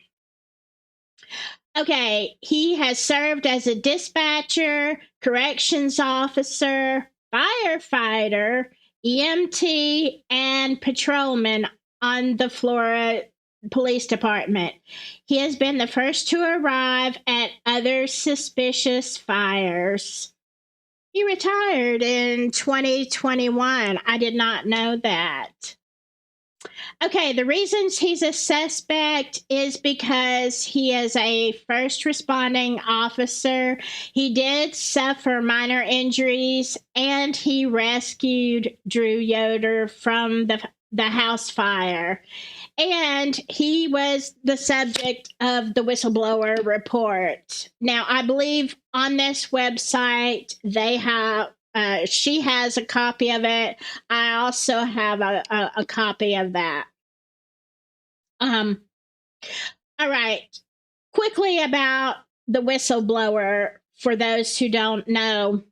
Okay, he has served as a dispatcher, corrections officer, firefighter, EMT, and patrolman on the Flora Police Department. He has been the first to arrive at other suspicious fires. He retired in 2021. I did not know that. Okay, the reasons he's a suspect is because he is a first responding officer. He did suffer minor injuries, and he rescued Drew Yoder from the house fire. And he was the subject of the whistleblower report. Now, I believe on this website, they have, she has a copy of it. I also have a copy of that. All right. Quickly about the whistleblower, for those who don't know.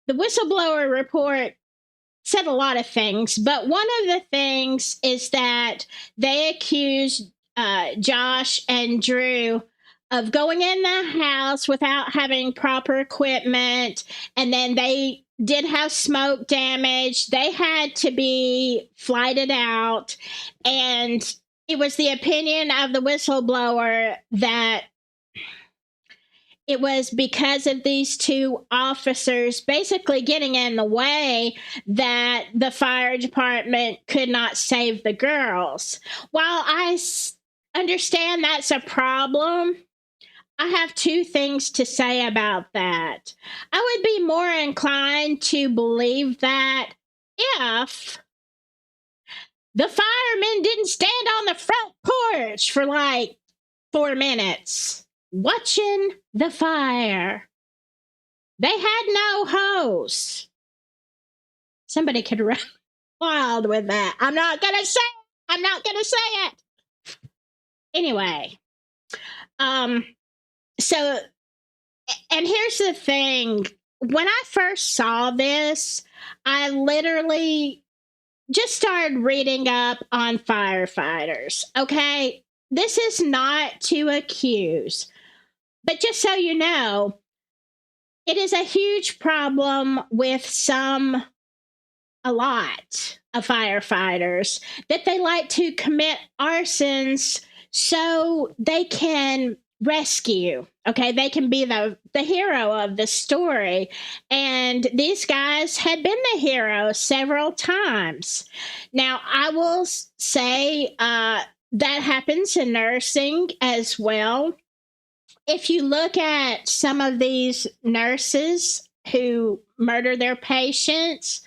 The whistleblower report said a lot of things, but one of the things is that they accused Josh and Drew of going in the house without having proper equipment, and then they did have smoke damage. They had to be flighted out. And it was the opinion of the whistleblower that it was because of these two officers basically getting in the way that the fire department could not save the girls. While understand that's a problem, I have two things to say about that. I would be more inclined to believe that if the firemen didn't stand on the front porch for like 4 minutes watching the fire. They had no hose. Somebody could run wild with that. I'm not gonna say it. I'm not gonna say it. Anyway, so and here's the thing. When I first saw this, I literally just started reading up on firefighters. Okay, this is not to accuse, but just so you know, it is a huge problem with a lot of firefighters that they like to commit arsons so they can rescue. Okay, they can be the hero of the story. And these guys had been the hero several times. Now, I will say that happens in nursing as well. If you look at some of these nurses who murder their patients,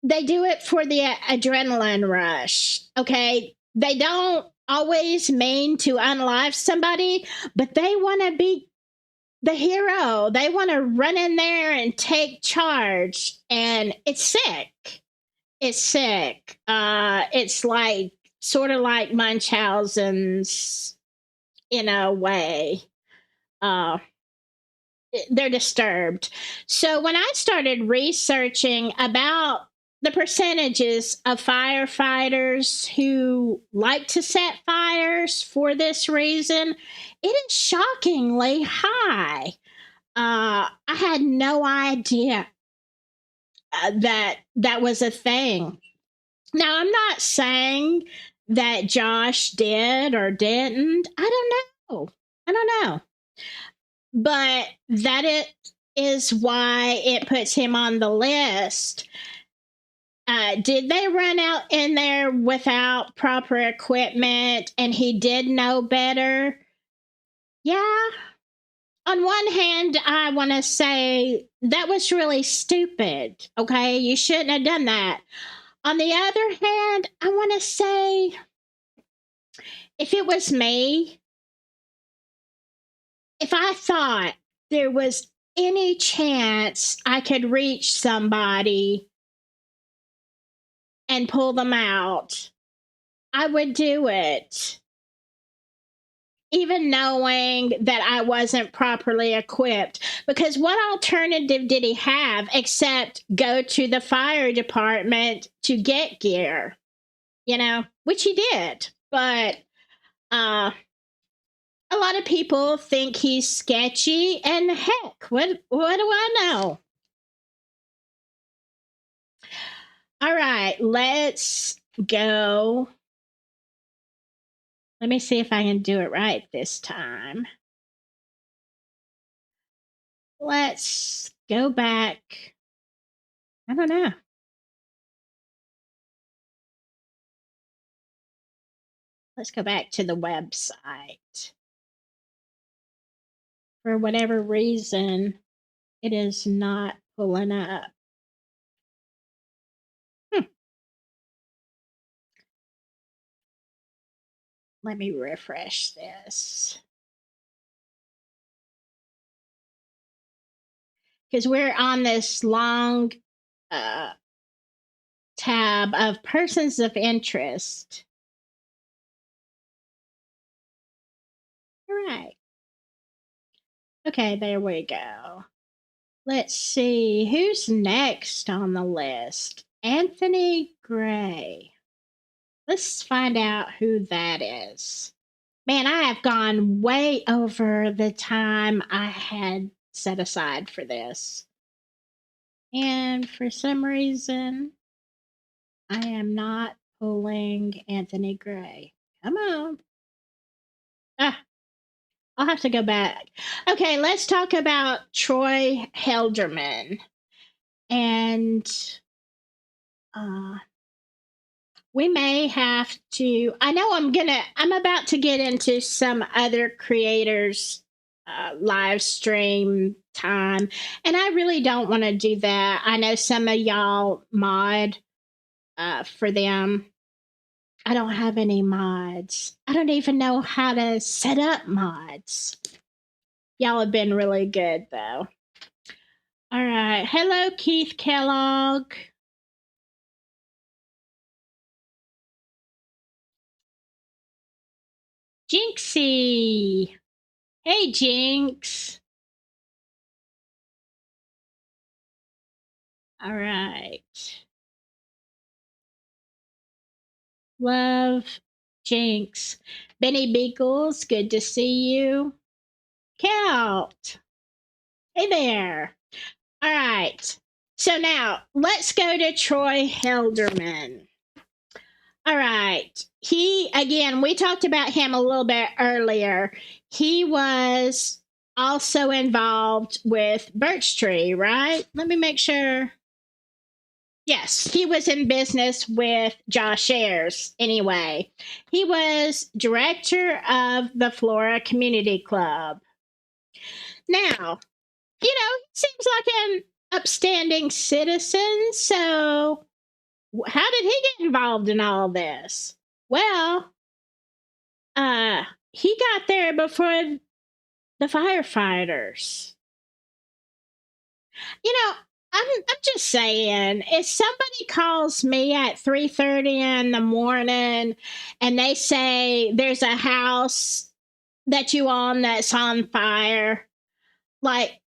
they do it for the adrenaline rush. Okay. They don't always mean to unalive somebody, but they want to be the hero. They want to run in there and take charge. And it's sick. It's sick. It's like sort of like Munchausen's in a way. Uh, they're disturbed. So when I started researching about the percentages of firefighters who like to set fires for this reason, it is shockingly high. I had no idea that that was a thing. Now, I'm not saying that Josh did or didn't. I don't know. I don't know. But that it is why it puts him on the list. Did they run out in there without proper equipment and he did know better? Yeah. On one hand, I want to say that was really stupid. Okay. You shouldn't have done that. On the other hand, I want to say if it was me, if I thought there was any chance I could reach somebody and pull them out, I would do it. Even knowing that I wasn't properly equipped. Because what alternative did he have except go to the fire department to get gear? You know, which he did. But a lot of people think he's sketchy, and heck, what do I know? All right, let's go. Let me see if I can do it right this time. Let's go back. I don't know. Let's go back to the website. For whatever reason, it is not pulling up. Let me refresh this. Because we're on this long tab of persons of interest. All right. Okay, there we go. Let's see who's next on the list. Anthony Gray. Let's find out who that is. Man, I have gone way over the time I had set aside for this. And for some reason, I am not pulling Anthony Gray. Come on. Ah, I'll have to go back. Okay, let's talk about Troy Helderman. And uh, we may have to. I know I'm about to get into some other creators' live stream time, and I really don't want to do that. I know some of y'all mod for them. I don't have any mods. I don't even know how to set up mods. Y'all have been really good, though. All right. Hello, Keith Kellogg. Jinxie. Hey, Jinx. All right. Love, Jinx. Benny Beagles, good to see you. Count. Hey there. All right. So now let's go to Troy Helderman. All right. He, again, we talked about him a little bit earlier. He was also involved with Birch Tree, right? Let me make sure. Yes, he was in business with Josh Ayers anyway. He was director of the Flora Community Club. Now, he seems like an upstanding citizen, so how did he get involved in all this? Well, he got there before the firefighters. I'm just saying, if somebody calls me at 3:30 in the morning and they say there's a house that you own that's on fire, like,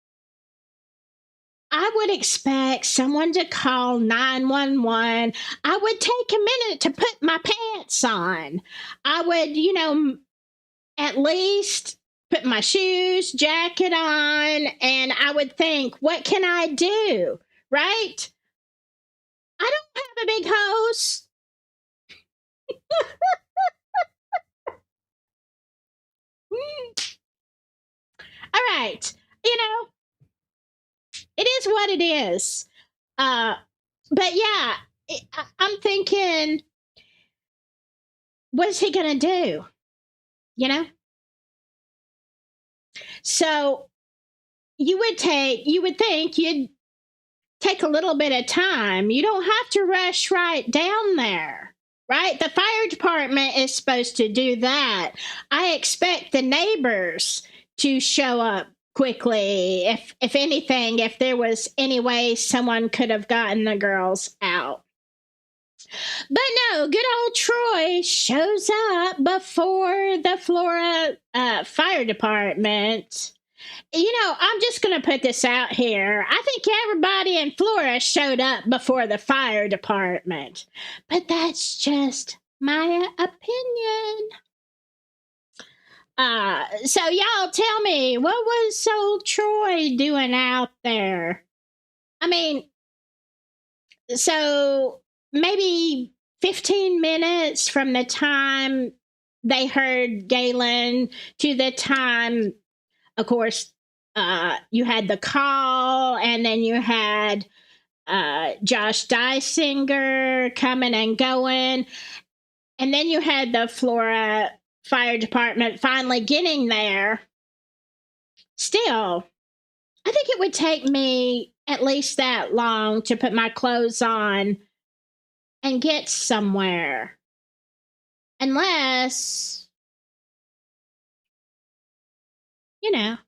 I would expect someone to call 911. I would take a minute to put my pants on. I would, at least put my shoes, jacket on, and I would think, what can I do? Right? I don't have a big hose. All right. You know, it is what it is. But yeah, I'm thinking, what's he going to do? You know? So you would think you'd take a little bit of time. You don't have to rush right down there, right? The fire department is supposed to do that. I expect the neighbors to show up quickly. If anything, if there was any way someone could have gotten the girls out. But no, good old Troy shows up before the Flora fire department. I'm just going to put this out here. I think everybody in Flora showed up before the fire department. But that's just my opinion. So y'all tell me, what was old Troy doing out there? I mean, so maybe 15 minutes from the time they heard Galen to the time, of course, you had the call, and then you had Josh Dysinger coming and going, and then you had the Flora Fire Department finally getting there. Still, I think it would take me at least that long to put my clothes on and get somewhere. Unless, you know.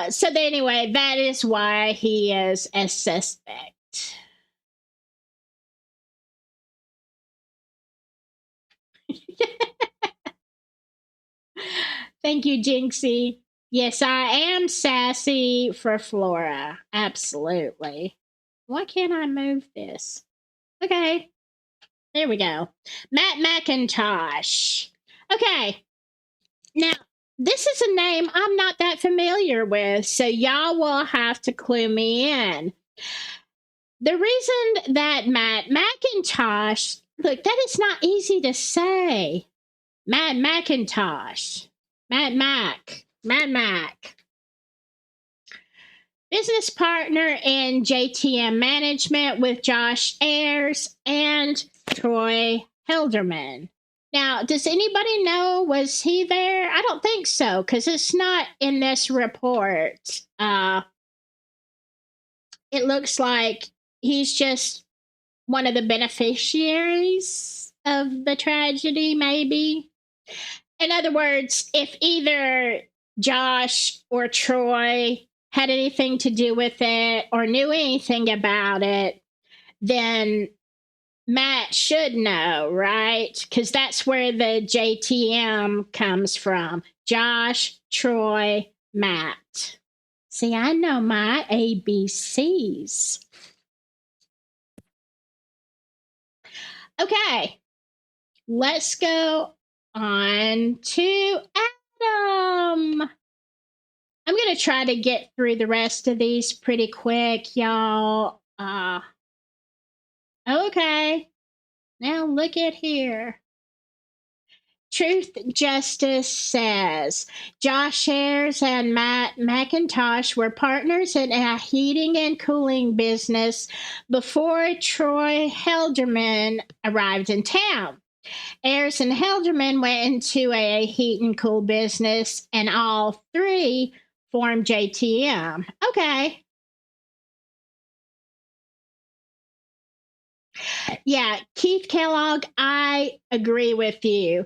So anyway, that is why he is a suspect. Thank you, Jinxie. Yes, I am sassy for Flora. Absolutely. Why can't I move this? Okay. There we go. Matt McIntosh. Okay. Now, this is a name I'm not that familiar with, so y'all will have to clue me in. The reason that Matt McIntosh, look, that is not easy to say. Matt McIntosh, Matt Mac, business partner in JTM Management with Josh Ayers and Troy Helderman. Now, does anybody know, was he there? I don't think so, because it's not in this report. It looks like he's just one of the beneficiaries of the tragedy, maybe. In other words, if either Josh or Troy had anything to do with it or knew anything about it, then Matt should know, right? Because that's where the JTM comes from. Josh, Troy, Matt. See, I know my ABCs. Okay, let's go on to Adam. I'm going to try to get through the rest of these pretty quick, y'all. Okay, now look at here. Truth Justice says Josh Ayers and Matt McIntosh were partners in a heating and cooling business before Troy Helderman arrived in town. Ayers and Helderman went into a heat and cool business, and all three formed JTM. Okay. Yeah, Keith Kellogg, I agree with you.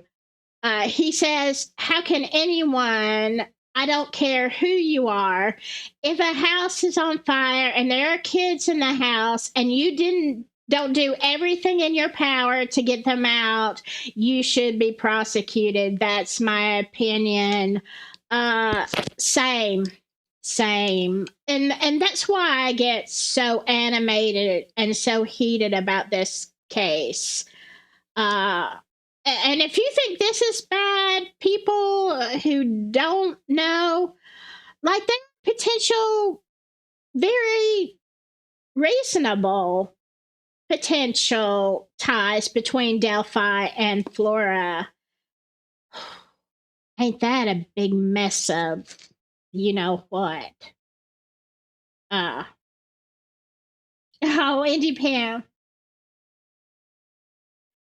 He says, how can anyone, I don't care who you are, if a house is on fire and there are kids in the house and you don't do everything in your power to get them out, you should be prosecuted. That's my opinion. Same. And that's why I get so animated and so heated about this case. And if you think this is bad, people who don't know, like, there are potential, very reasonable potential ties between Delphi and Flora. Ain't that a big mess of, you know what? Oh, Indie Pam.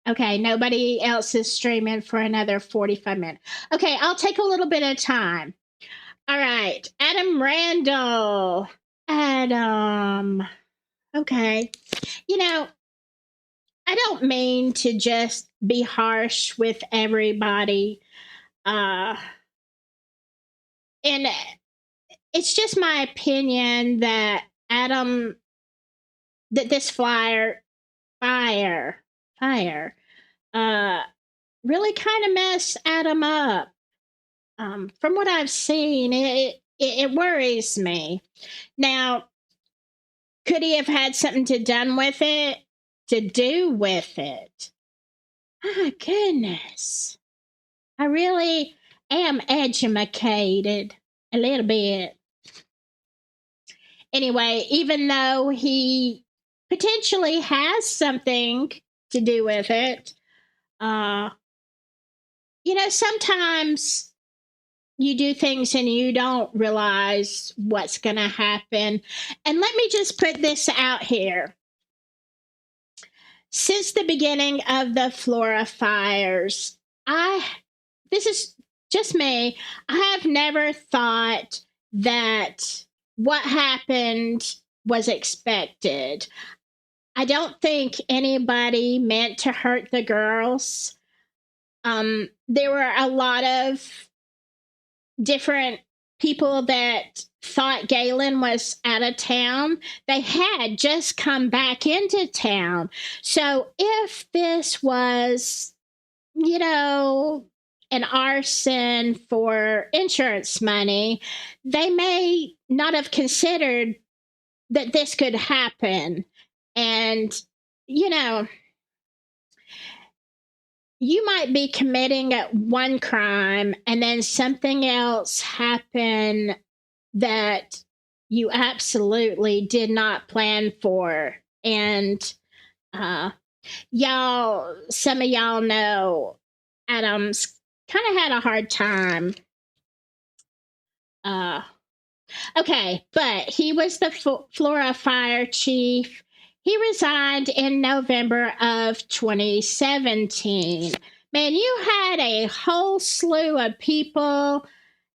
Okay, nobody else is streaming for another 45 minutes. Okay, I'll take a little bit of time. All right, Adam Randall. Adam. Okay. You know, I don't mean to just be harsh with everybody. And it's just my opinion that this fire, really kind of messed Adam up. From what I've seen, it worries me. Now, could he have had something to do with it? My goodness. I really am educated a little bit. Anyway, even though he potentially has something to do with it, sometimes you do things and you don't realize what's going to happen. And let me just put this out here. Since the beginning of the Flora fires, this is just me, I have never thought that what happened was expected. I don't think anybody meant to hurt the girls. There were a lot of different people that thought Galen was out of town. They had just come back into town. So if this was, an arson for insurance money, they may not have considered that this could happen. And, you might be committing one crime and then something else happen that you absolutely did not plan for. And uh, some of y'all know Adams kind of had a hard time. Uh, okay, but he was the Flora fire chief. He resigned in November of 2017. Man, you had a whole slew of people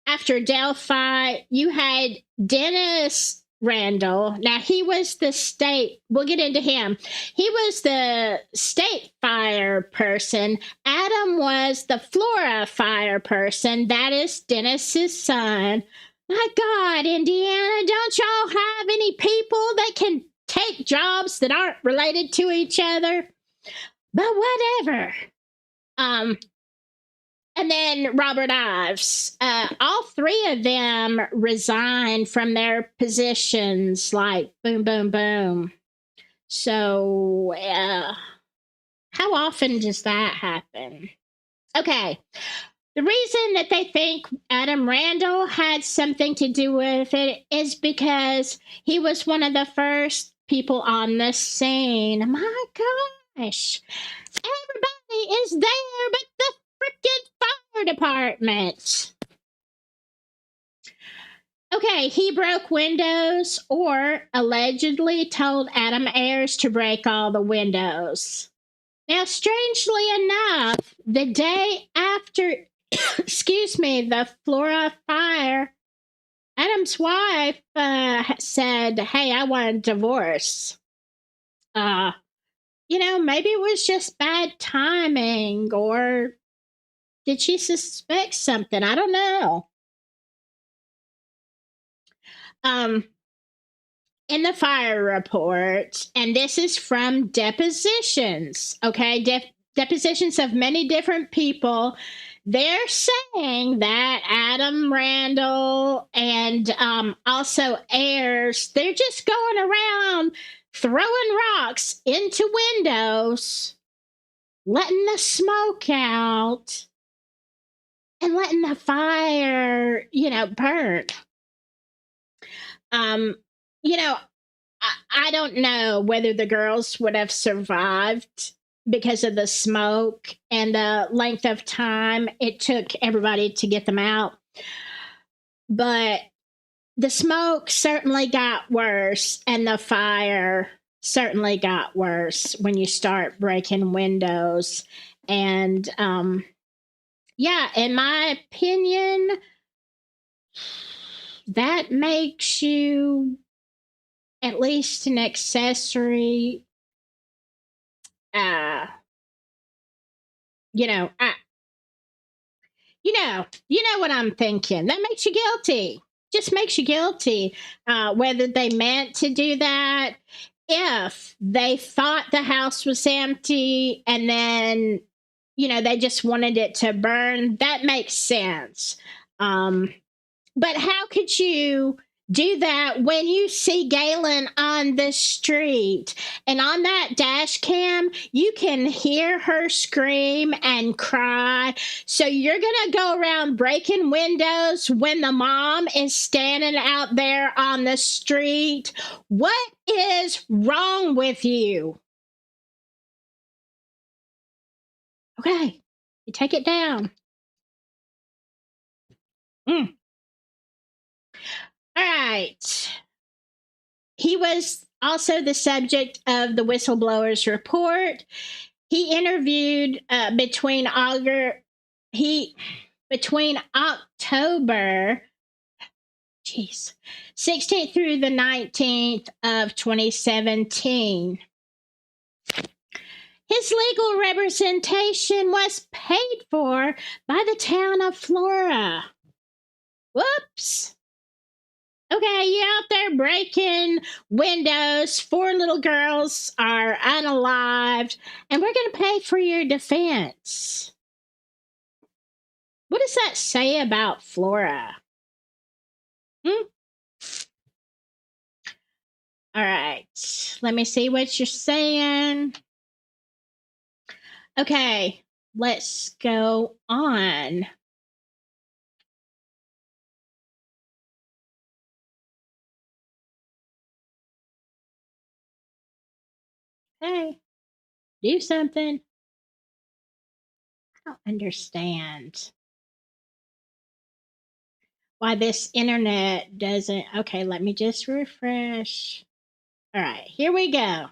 after Delphi. You had Dennis Randall. Now, he was the state, we'll get into him. He was the state fire person. Adam was the Flora fire person. That is Dennis's son. My God, Indiana, don't y'all have any people that can take jobs that aren't related to each other? But whatever. And then Robert Ives. All three of them resigned from their positions, like boom, boom, boom. So, how often does that happen? Okay. The reason that they think Adam Randall had something to do with it is because he was one of the first people on the scene. My gosh. Everybody is there but the freaking fire department. Okay, he broke windows or allegedly told Adam Ayers to break all the windows. Now, strangely enough, the day after, the Flora fire, Adam's wife said, "Hey, I want a divorce." Maybe it was just bad timing, or did she suspect something? I don't know. In the fire report, and this is from depositions, okay, depositions of many different people. They're saying that Adam Randall and also Ayers, they're just going around throwing rocks into windows, letting the smoke out, and letting the fire, burn. I don't know whether the girls would have survived because of the smoke and the length of time it took everybody to get them out. But the smoke certainly got worse, and the fire certainly got worse when you start breaking windows. And in my opinion, that makes you at least an accessory. You know what I'm thinking. That makes you guilty. Just makes you guilty. Whether they meant to do that, if they thought the house was empty and then, they just wanted it to burn, that makes sense. But how could you do that when you see Galen on the street? And on that dash cam, you can hear her scream and cry. So you're going to go around breaking windows when the mom is standing out there on the street. What is wrong with you? Okay, you take it down. All right. He was also the subject of the whistleblower's report. He interviewed between October 16th through the 19th of 2017. His legal representation was paid for by the town of Flora. Whoops. Okay, you out there breaking windows. 4 little girls are unalived, and we're going to pay for your defense. What does that say about Flora? All right, let me see what you're saying. Okay, let's go on. Hey, do something. I don't understand why this internet doesn't. Okay, let me just refresh. All right, here we go.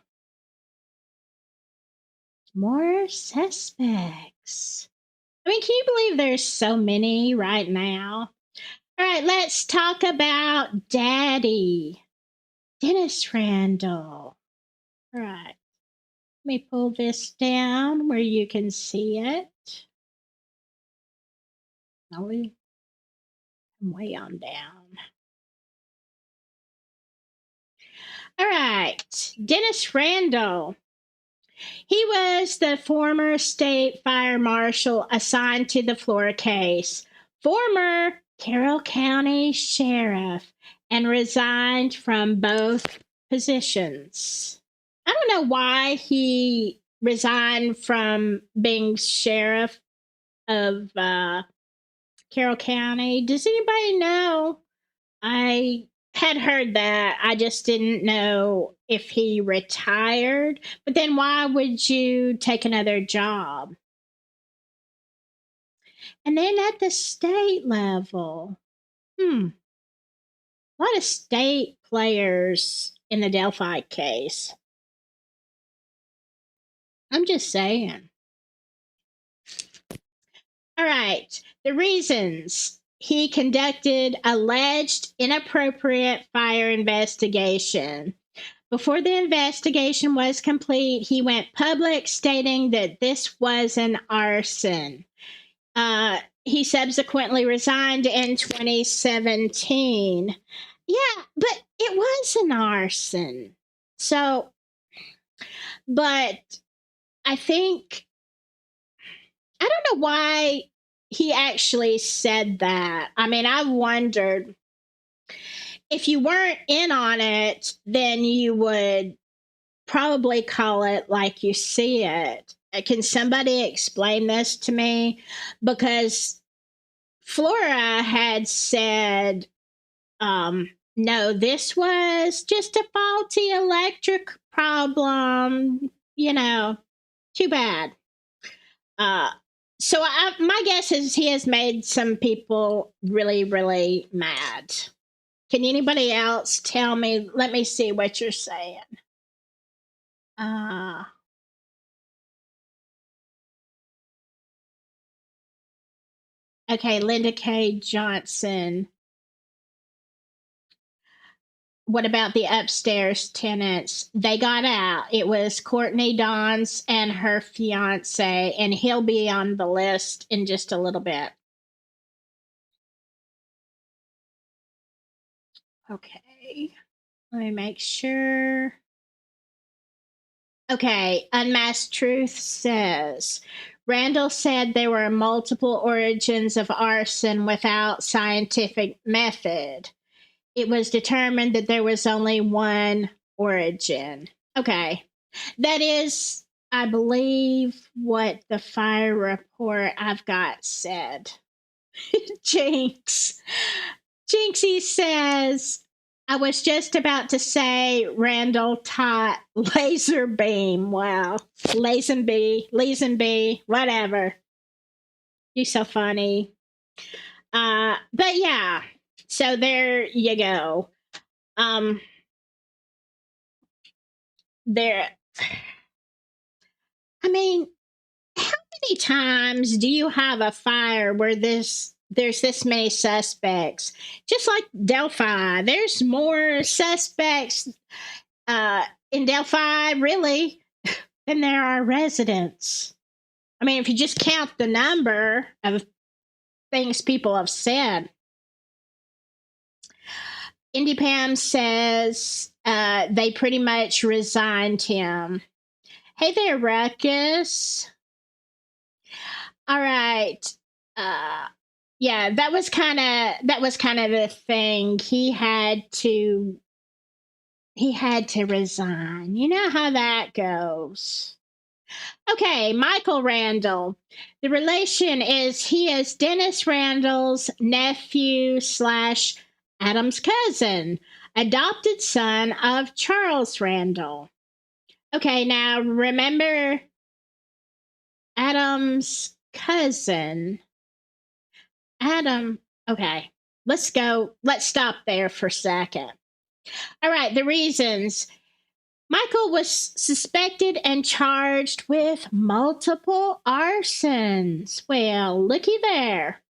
More suspects. I mean, can you believe there's so many right now? All right, let's talk about Daddy, Dennis Randall. All right, let me pull this down where you can see it. I'm way on down. All right, Dennis Randall. He was the former state fire marshal assigned to the Flora case, former Carroll County sheriff, and resigned from both positions. I don't know why he resigned from being sheriff of Carroll County. Does anybody know? I had heard that. I just didn't know if he retired. But then why would you take another job? And then at the state level, a lot of state players in the Delphi case. I'm just saying. All right. The reasons he conducted alleged inappropriate fire investigation. Before the investigation was complete, he went public stating that this was an arson. He subsequently resigned in 2017. Yeah, but it was an arson. So, but I think, I don't know why he actually said that. I mean, I wondered if you weren't in on it, then you would probably call it like you see it. Can somebody explain this to me? Because Flora had said, no, this was just a faulty electric problem. You know, too bad. Uh, my guess is he has made some people really, really mad. Can anybody else tell me? Let me see what you're saying. Uh, okay, Linda K. Johnson. What about the upstairs tenants? They got out. It was Courtney Dons and her fiance, and he'll be on the list in just a little bit. Okay. Let me make sure. Okay. Unmasked Truth says Randall said there were multiple origins of arson without scientific method. It was determined that there was only one origin. Okay. That is, I believe, what the fire report I've got said. Jinx. Jinxie says, I was just about to say Randall taught laser beam. Wow. Lazenby, whatever. You're so funny. But yeah, so there you go. There, I mean, how many times do you have a fire where there's this many suspects? Just like Delphi, there's more suspects in Delphi, really, than there are residents. I mean, if you just count the number of things people have said. Indy Pam says they pretty much resigned him. Hey there, Ruckus. All right. Uh, yeah, that was kind of the thing. He had to resign. You know how that goes. Okay, Michael Randall. The relation is he is Dennis Randall's nephew slash Adam's cousin, adopted son of Charles Randall. Okay, now remember Adam's cousin. Adam. Okay, let's stop there for a second. All right, the reasons. Michael was suspected and charged with multiple arsons. Well, looky there.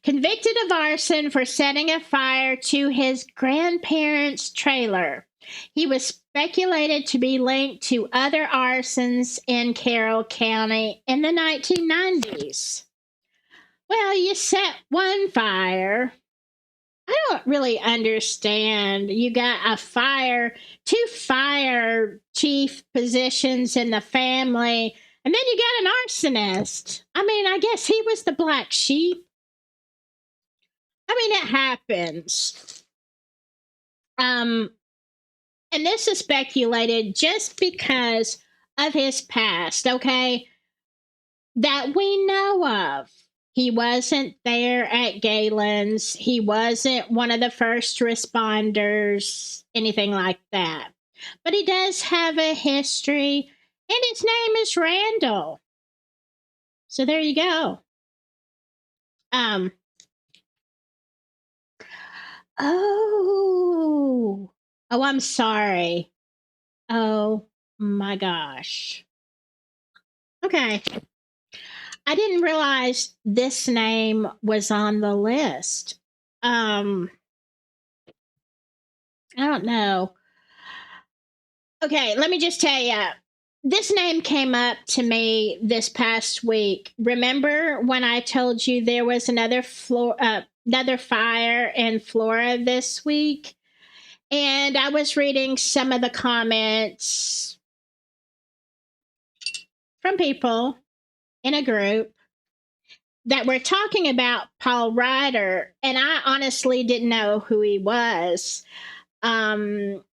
Convicted of arson for setting a fire to his grandparents' trailer. He was speculated to be linked to other arsons in Carroll County in the 1990s. Well, you set one fire. I don't really understand. You got two fire chief positions in the family, and then you got an arsonist. I mean, I guess he was the black sheep. I mean, it happens. And this is speculated just because of his past, okay? That we know of. He wasn't there at Galen's. He wasn't one of the first responders, anything like that. But he does have a history, and his name is Randall. So there you go. Oh, I'm sorry. Oh my gosh. Okay. I didn't realize this name was on the list. I don't know. Okay, let me just tell you. This name came up to me this past week. Remember when I told you there was another fire in Flora this week? And I was reading some of the comments from people in a group that were talking about Paul Ryder, and I honestly didn't know who he was. But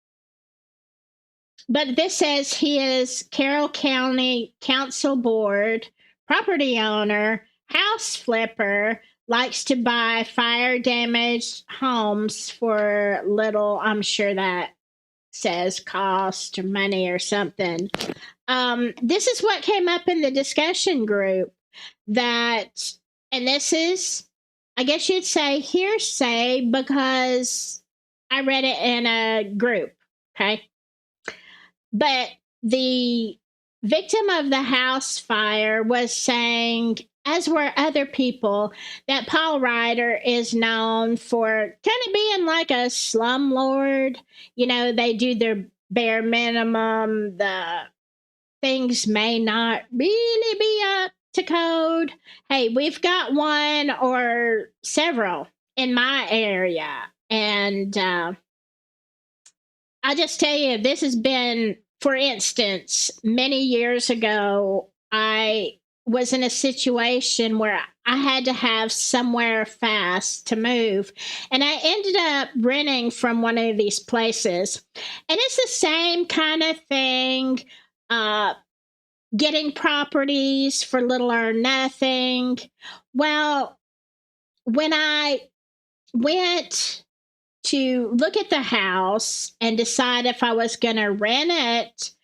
this says he is Carroll County Council Board, property owner, house flipper, likes to buy fire damaged homes for little, I'm sure that says cost or money or something. This is what came up in the discussion group that, and this is, I guess you'd say hearsay because I read it in a group, okay? But the victim of the house fire was saying, as were other people, that Paul Ryder is known for kind of being like a slumlord. You know, they do their bare minimum. The things may not really be up to code. Hey, we've got one or several in my area. And I'll just tell you, this has been, for instance, many years ago, I was in a situation where I had to have somewhere fast to move. And I ended up renting from one of these places. And it's the same kind of thing, getting properties for little or nothing. Well, when I went to look at the house and decide if I was going to rent it,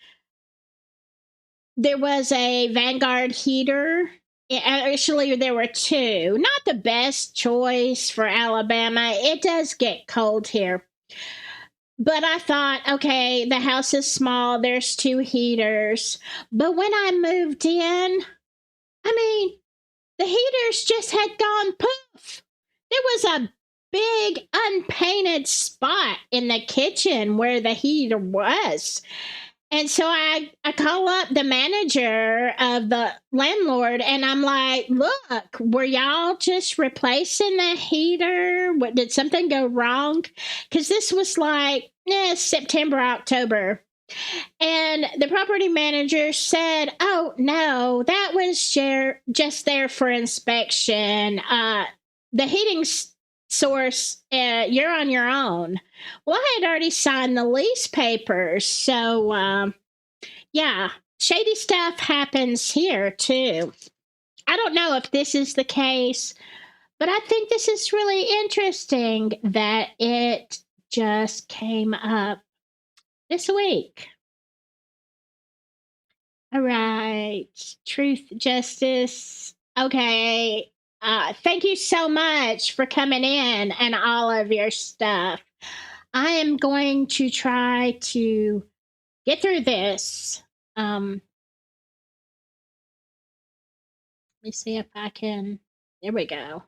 there was a Vanguard heater. Actually, there were two. Not the best choice for Alabama. It does get cold here. But I thought, okay, the house is small. There's two heaters. But when I moved in, I mean, the heaters just had gone poof. There was a big unpainted spot in the kitchen where the heater was. And so I call up the manager of the landlord and I'm like, look, were y'all just replacing the heater? What, did something go wrong? Because this was like September, October. And the property manager said, oh, no, that was just there for inspection. The heating source, you're on your own. Well, I had already signed the lease papers. So, yeah, shady stuff happens here too. I don't know if this is the case, but I think this is really interesting that it just came up this week. All right. Truth, justice. Okay. Thank you so much for coming in and all of your stuff. I am going to try to get through this. Let me see if I can. There we go.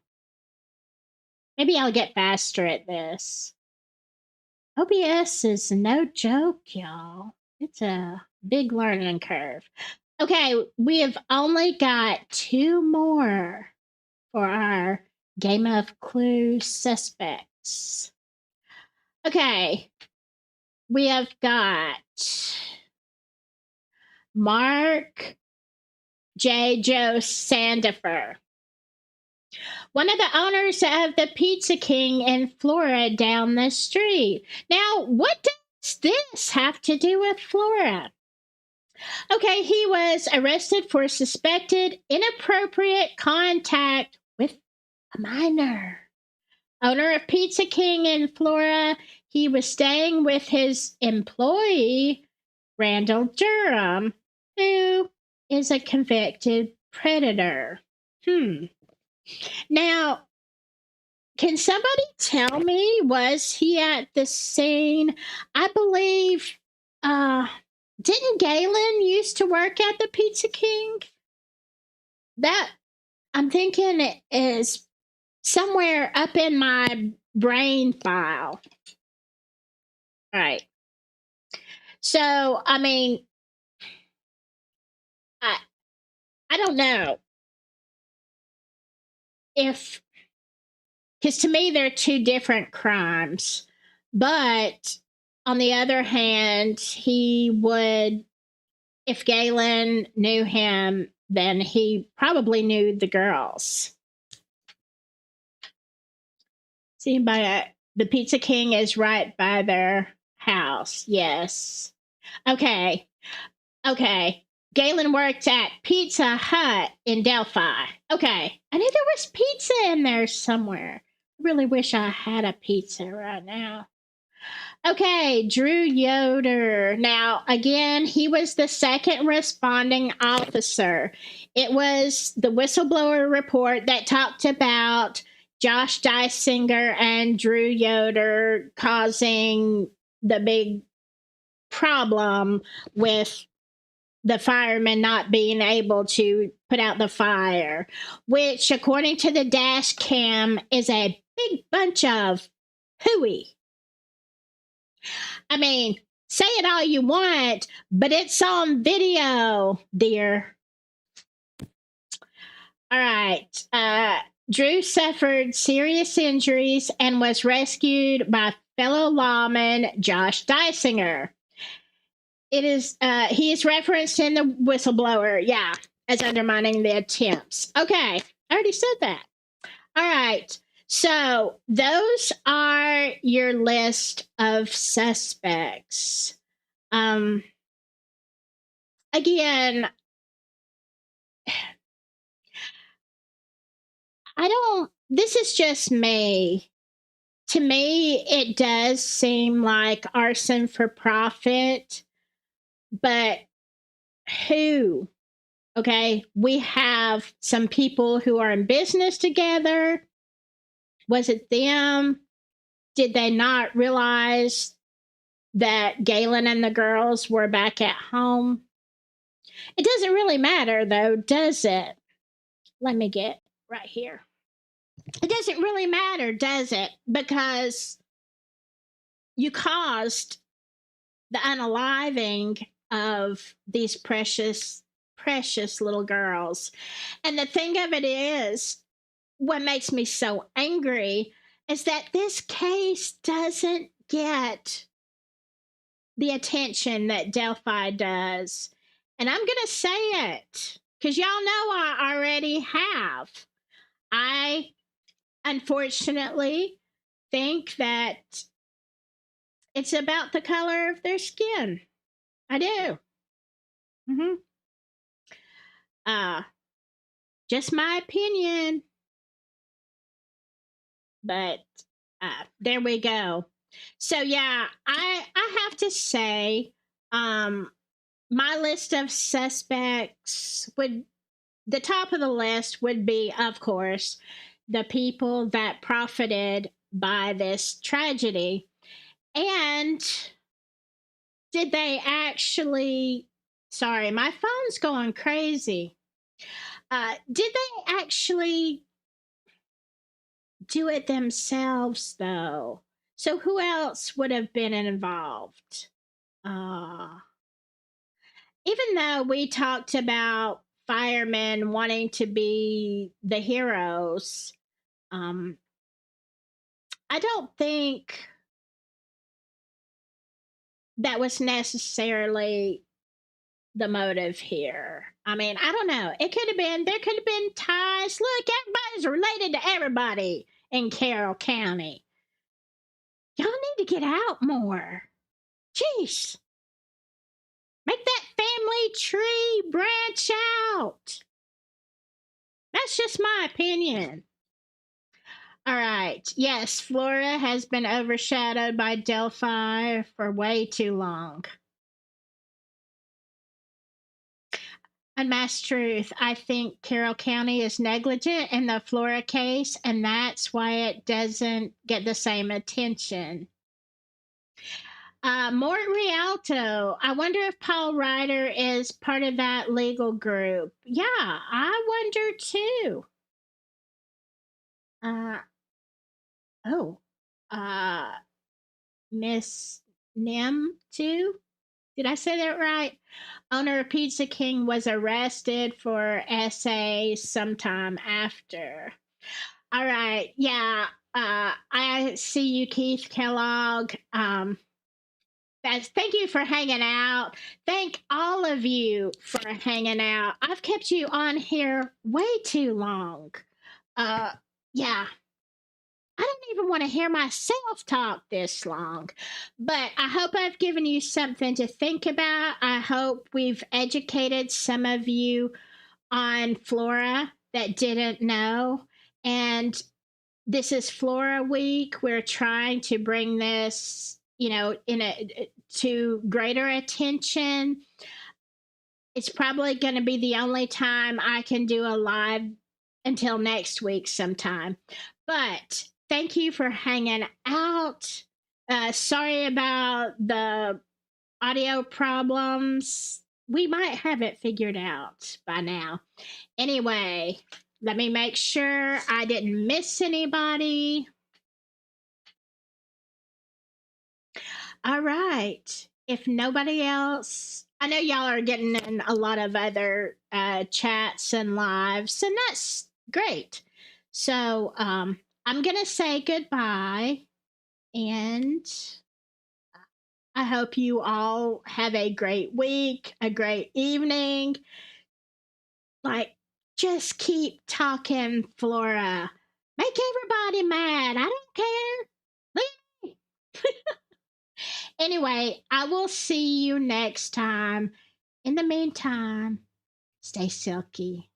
Maybe I'll get faster at this. OBS is no joke, y'all. It's a big learning curve. Okay, we have only got two more for our game of clue suspects. Okay, we have got Mark J. Joe Sandifer, one of the owners of the Pizza King in Flora down the street. Now, what does this have to do with Flora? Okay, he was arrested for suspected inappropriate contact with a minor. Owner of Pizza King in Flora, he was staying with his employee, Randall Durham, who is a convicted predator. Now, can somebody tell me, was he at the scene? I believe, didn't Galen used to work at the Pizza King? That, I'm thinking it is somewhere up in my brain file. All right. So, I mean, I don't know if, because to me they're two different crimes. But on the other hand, he would, if Galen knew him, then he probably knew the girls. See, by the Pizza King is right by their house. Yes. Okay. Okay. Galen worked at Pizza Hut in Delphi. Okay. I knew there was pizza in there somewhere. I really wish I had a pizza right now. Okay, Drew Yoder. Now, again, he was the second responding officer. It was the whistleblower report that talked about Josh Dysinger and Drew Yoder causing the big problem with the firemen not being able to put out the fire, which, according to the dash cam, is a big bunch of hooey. I mean, say it all you want, but it's on video, dear. All right. Drew suffered serious injuries and was rescued by fellow lawman Josh Dysinger. He is referenced in the whistleblower, yeah, as undermining the attempts. Okay, I already said that. All right. So those are your list of suspects. Again, this is just me. To me, it does seem like arson for profit, but who? Okay, we have some people who are in business together. Was it them? Did they not realize that Galen and the girls were back at home? It doesn't really matter, though, does it? Let me get right here. It doesn't really matter, does it? Because you caused the unaliving of these precious, precious little girls. And the thing of it is, what makes me so angry is that this case doesn't get the attention that Delphi does. And I'm going to say it because y'all know I already have. I unfortunately think that it's about the color of their skin. I do. Mm-hmm. Uh, just my opinion, but there we go. So yeah, I have to say, um, my list of suspects would the top of the list would be, of course, the people that profited by this tragedy. And did they actually? Sorry, my phone's going crazy. Did they actually do it themselves, though? So who else would have been involved? Uh, Even though we talked about firemen wanting to be the heroes, um, I don't think that was necessarily the motive here. I mean, I don't know. It could have been, there could have been ties. Look, everybody's related to everybody in Carroll County. Y'all need to get out more. Jeez. Make that family tree branch out. That's just my opinion. All right. Yes, Flora has been overshadowed by Delphi for way too long. Unmasked truth. I think Carroll County is negligent in the Flora case, and that's why it doesn't get the same attention. Mort Rialto. I wonder if Paul Ryder is part of that legal group. Yeah, I wonder too. Uh, oh, uh, Miss Nim too. Did I say that right? Owner of Pizza King was arrested for SA sometime after. All right. Yeah. I see you, Keith Kellogg. Thank you for hanging out. Thank all of you for hanging out. I've kept you on here way too long. Uh, yeah. I don't even want to hear myself talk this long, but I hope I've given you something to think about. I hope we've educated some of you on Flora that didn't know. And this is Flora Week. We're trying to bring this, in a to greater attention. It's probably going to be the only time I can do a live until next week sometime. But thank you for hanging out. Sorry about the audio problems. We might have it figured out by now. Anyway, let me make sure I didn't miss anybody. All right. If nobody else, I know y'all are getting in a lot of other chats and lives, and that's great. So I'm going to say goodbye, and I hope you all have a great week, a great evening. Like, just keep talking, Flora. Make everybody mad. I don't care. Leave me. Anyway, I will see you next time. In the meantime, stay silky.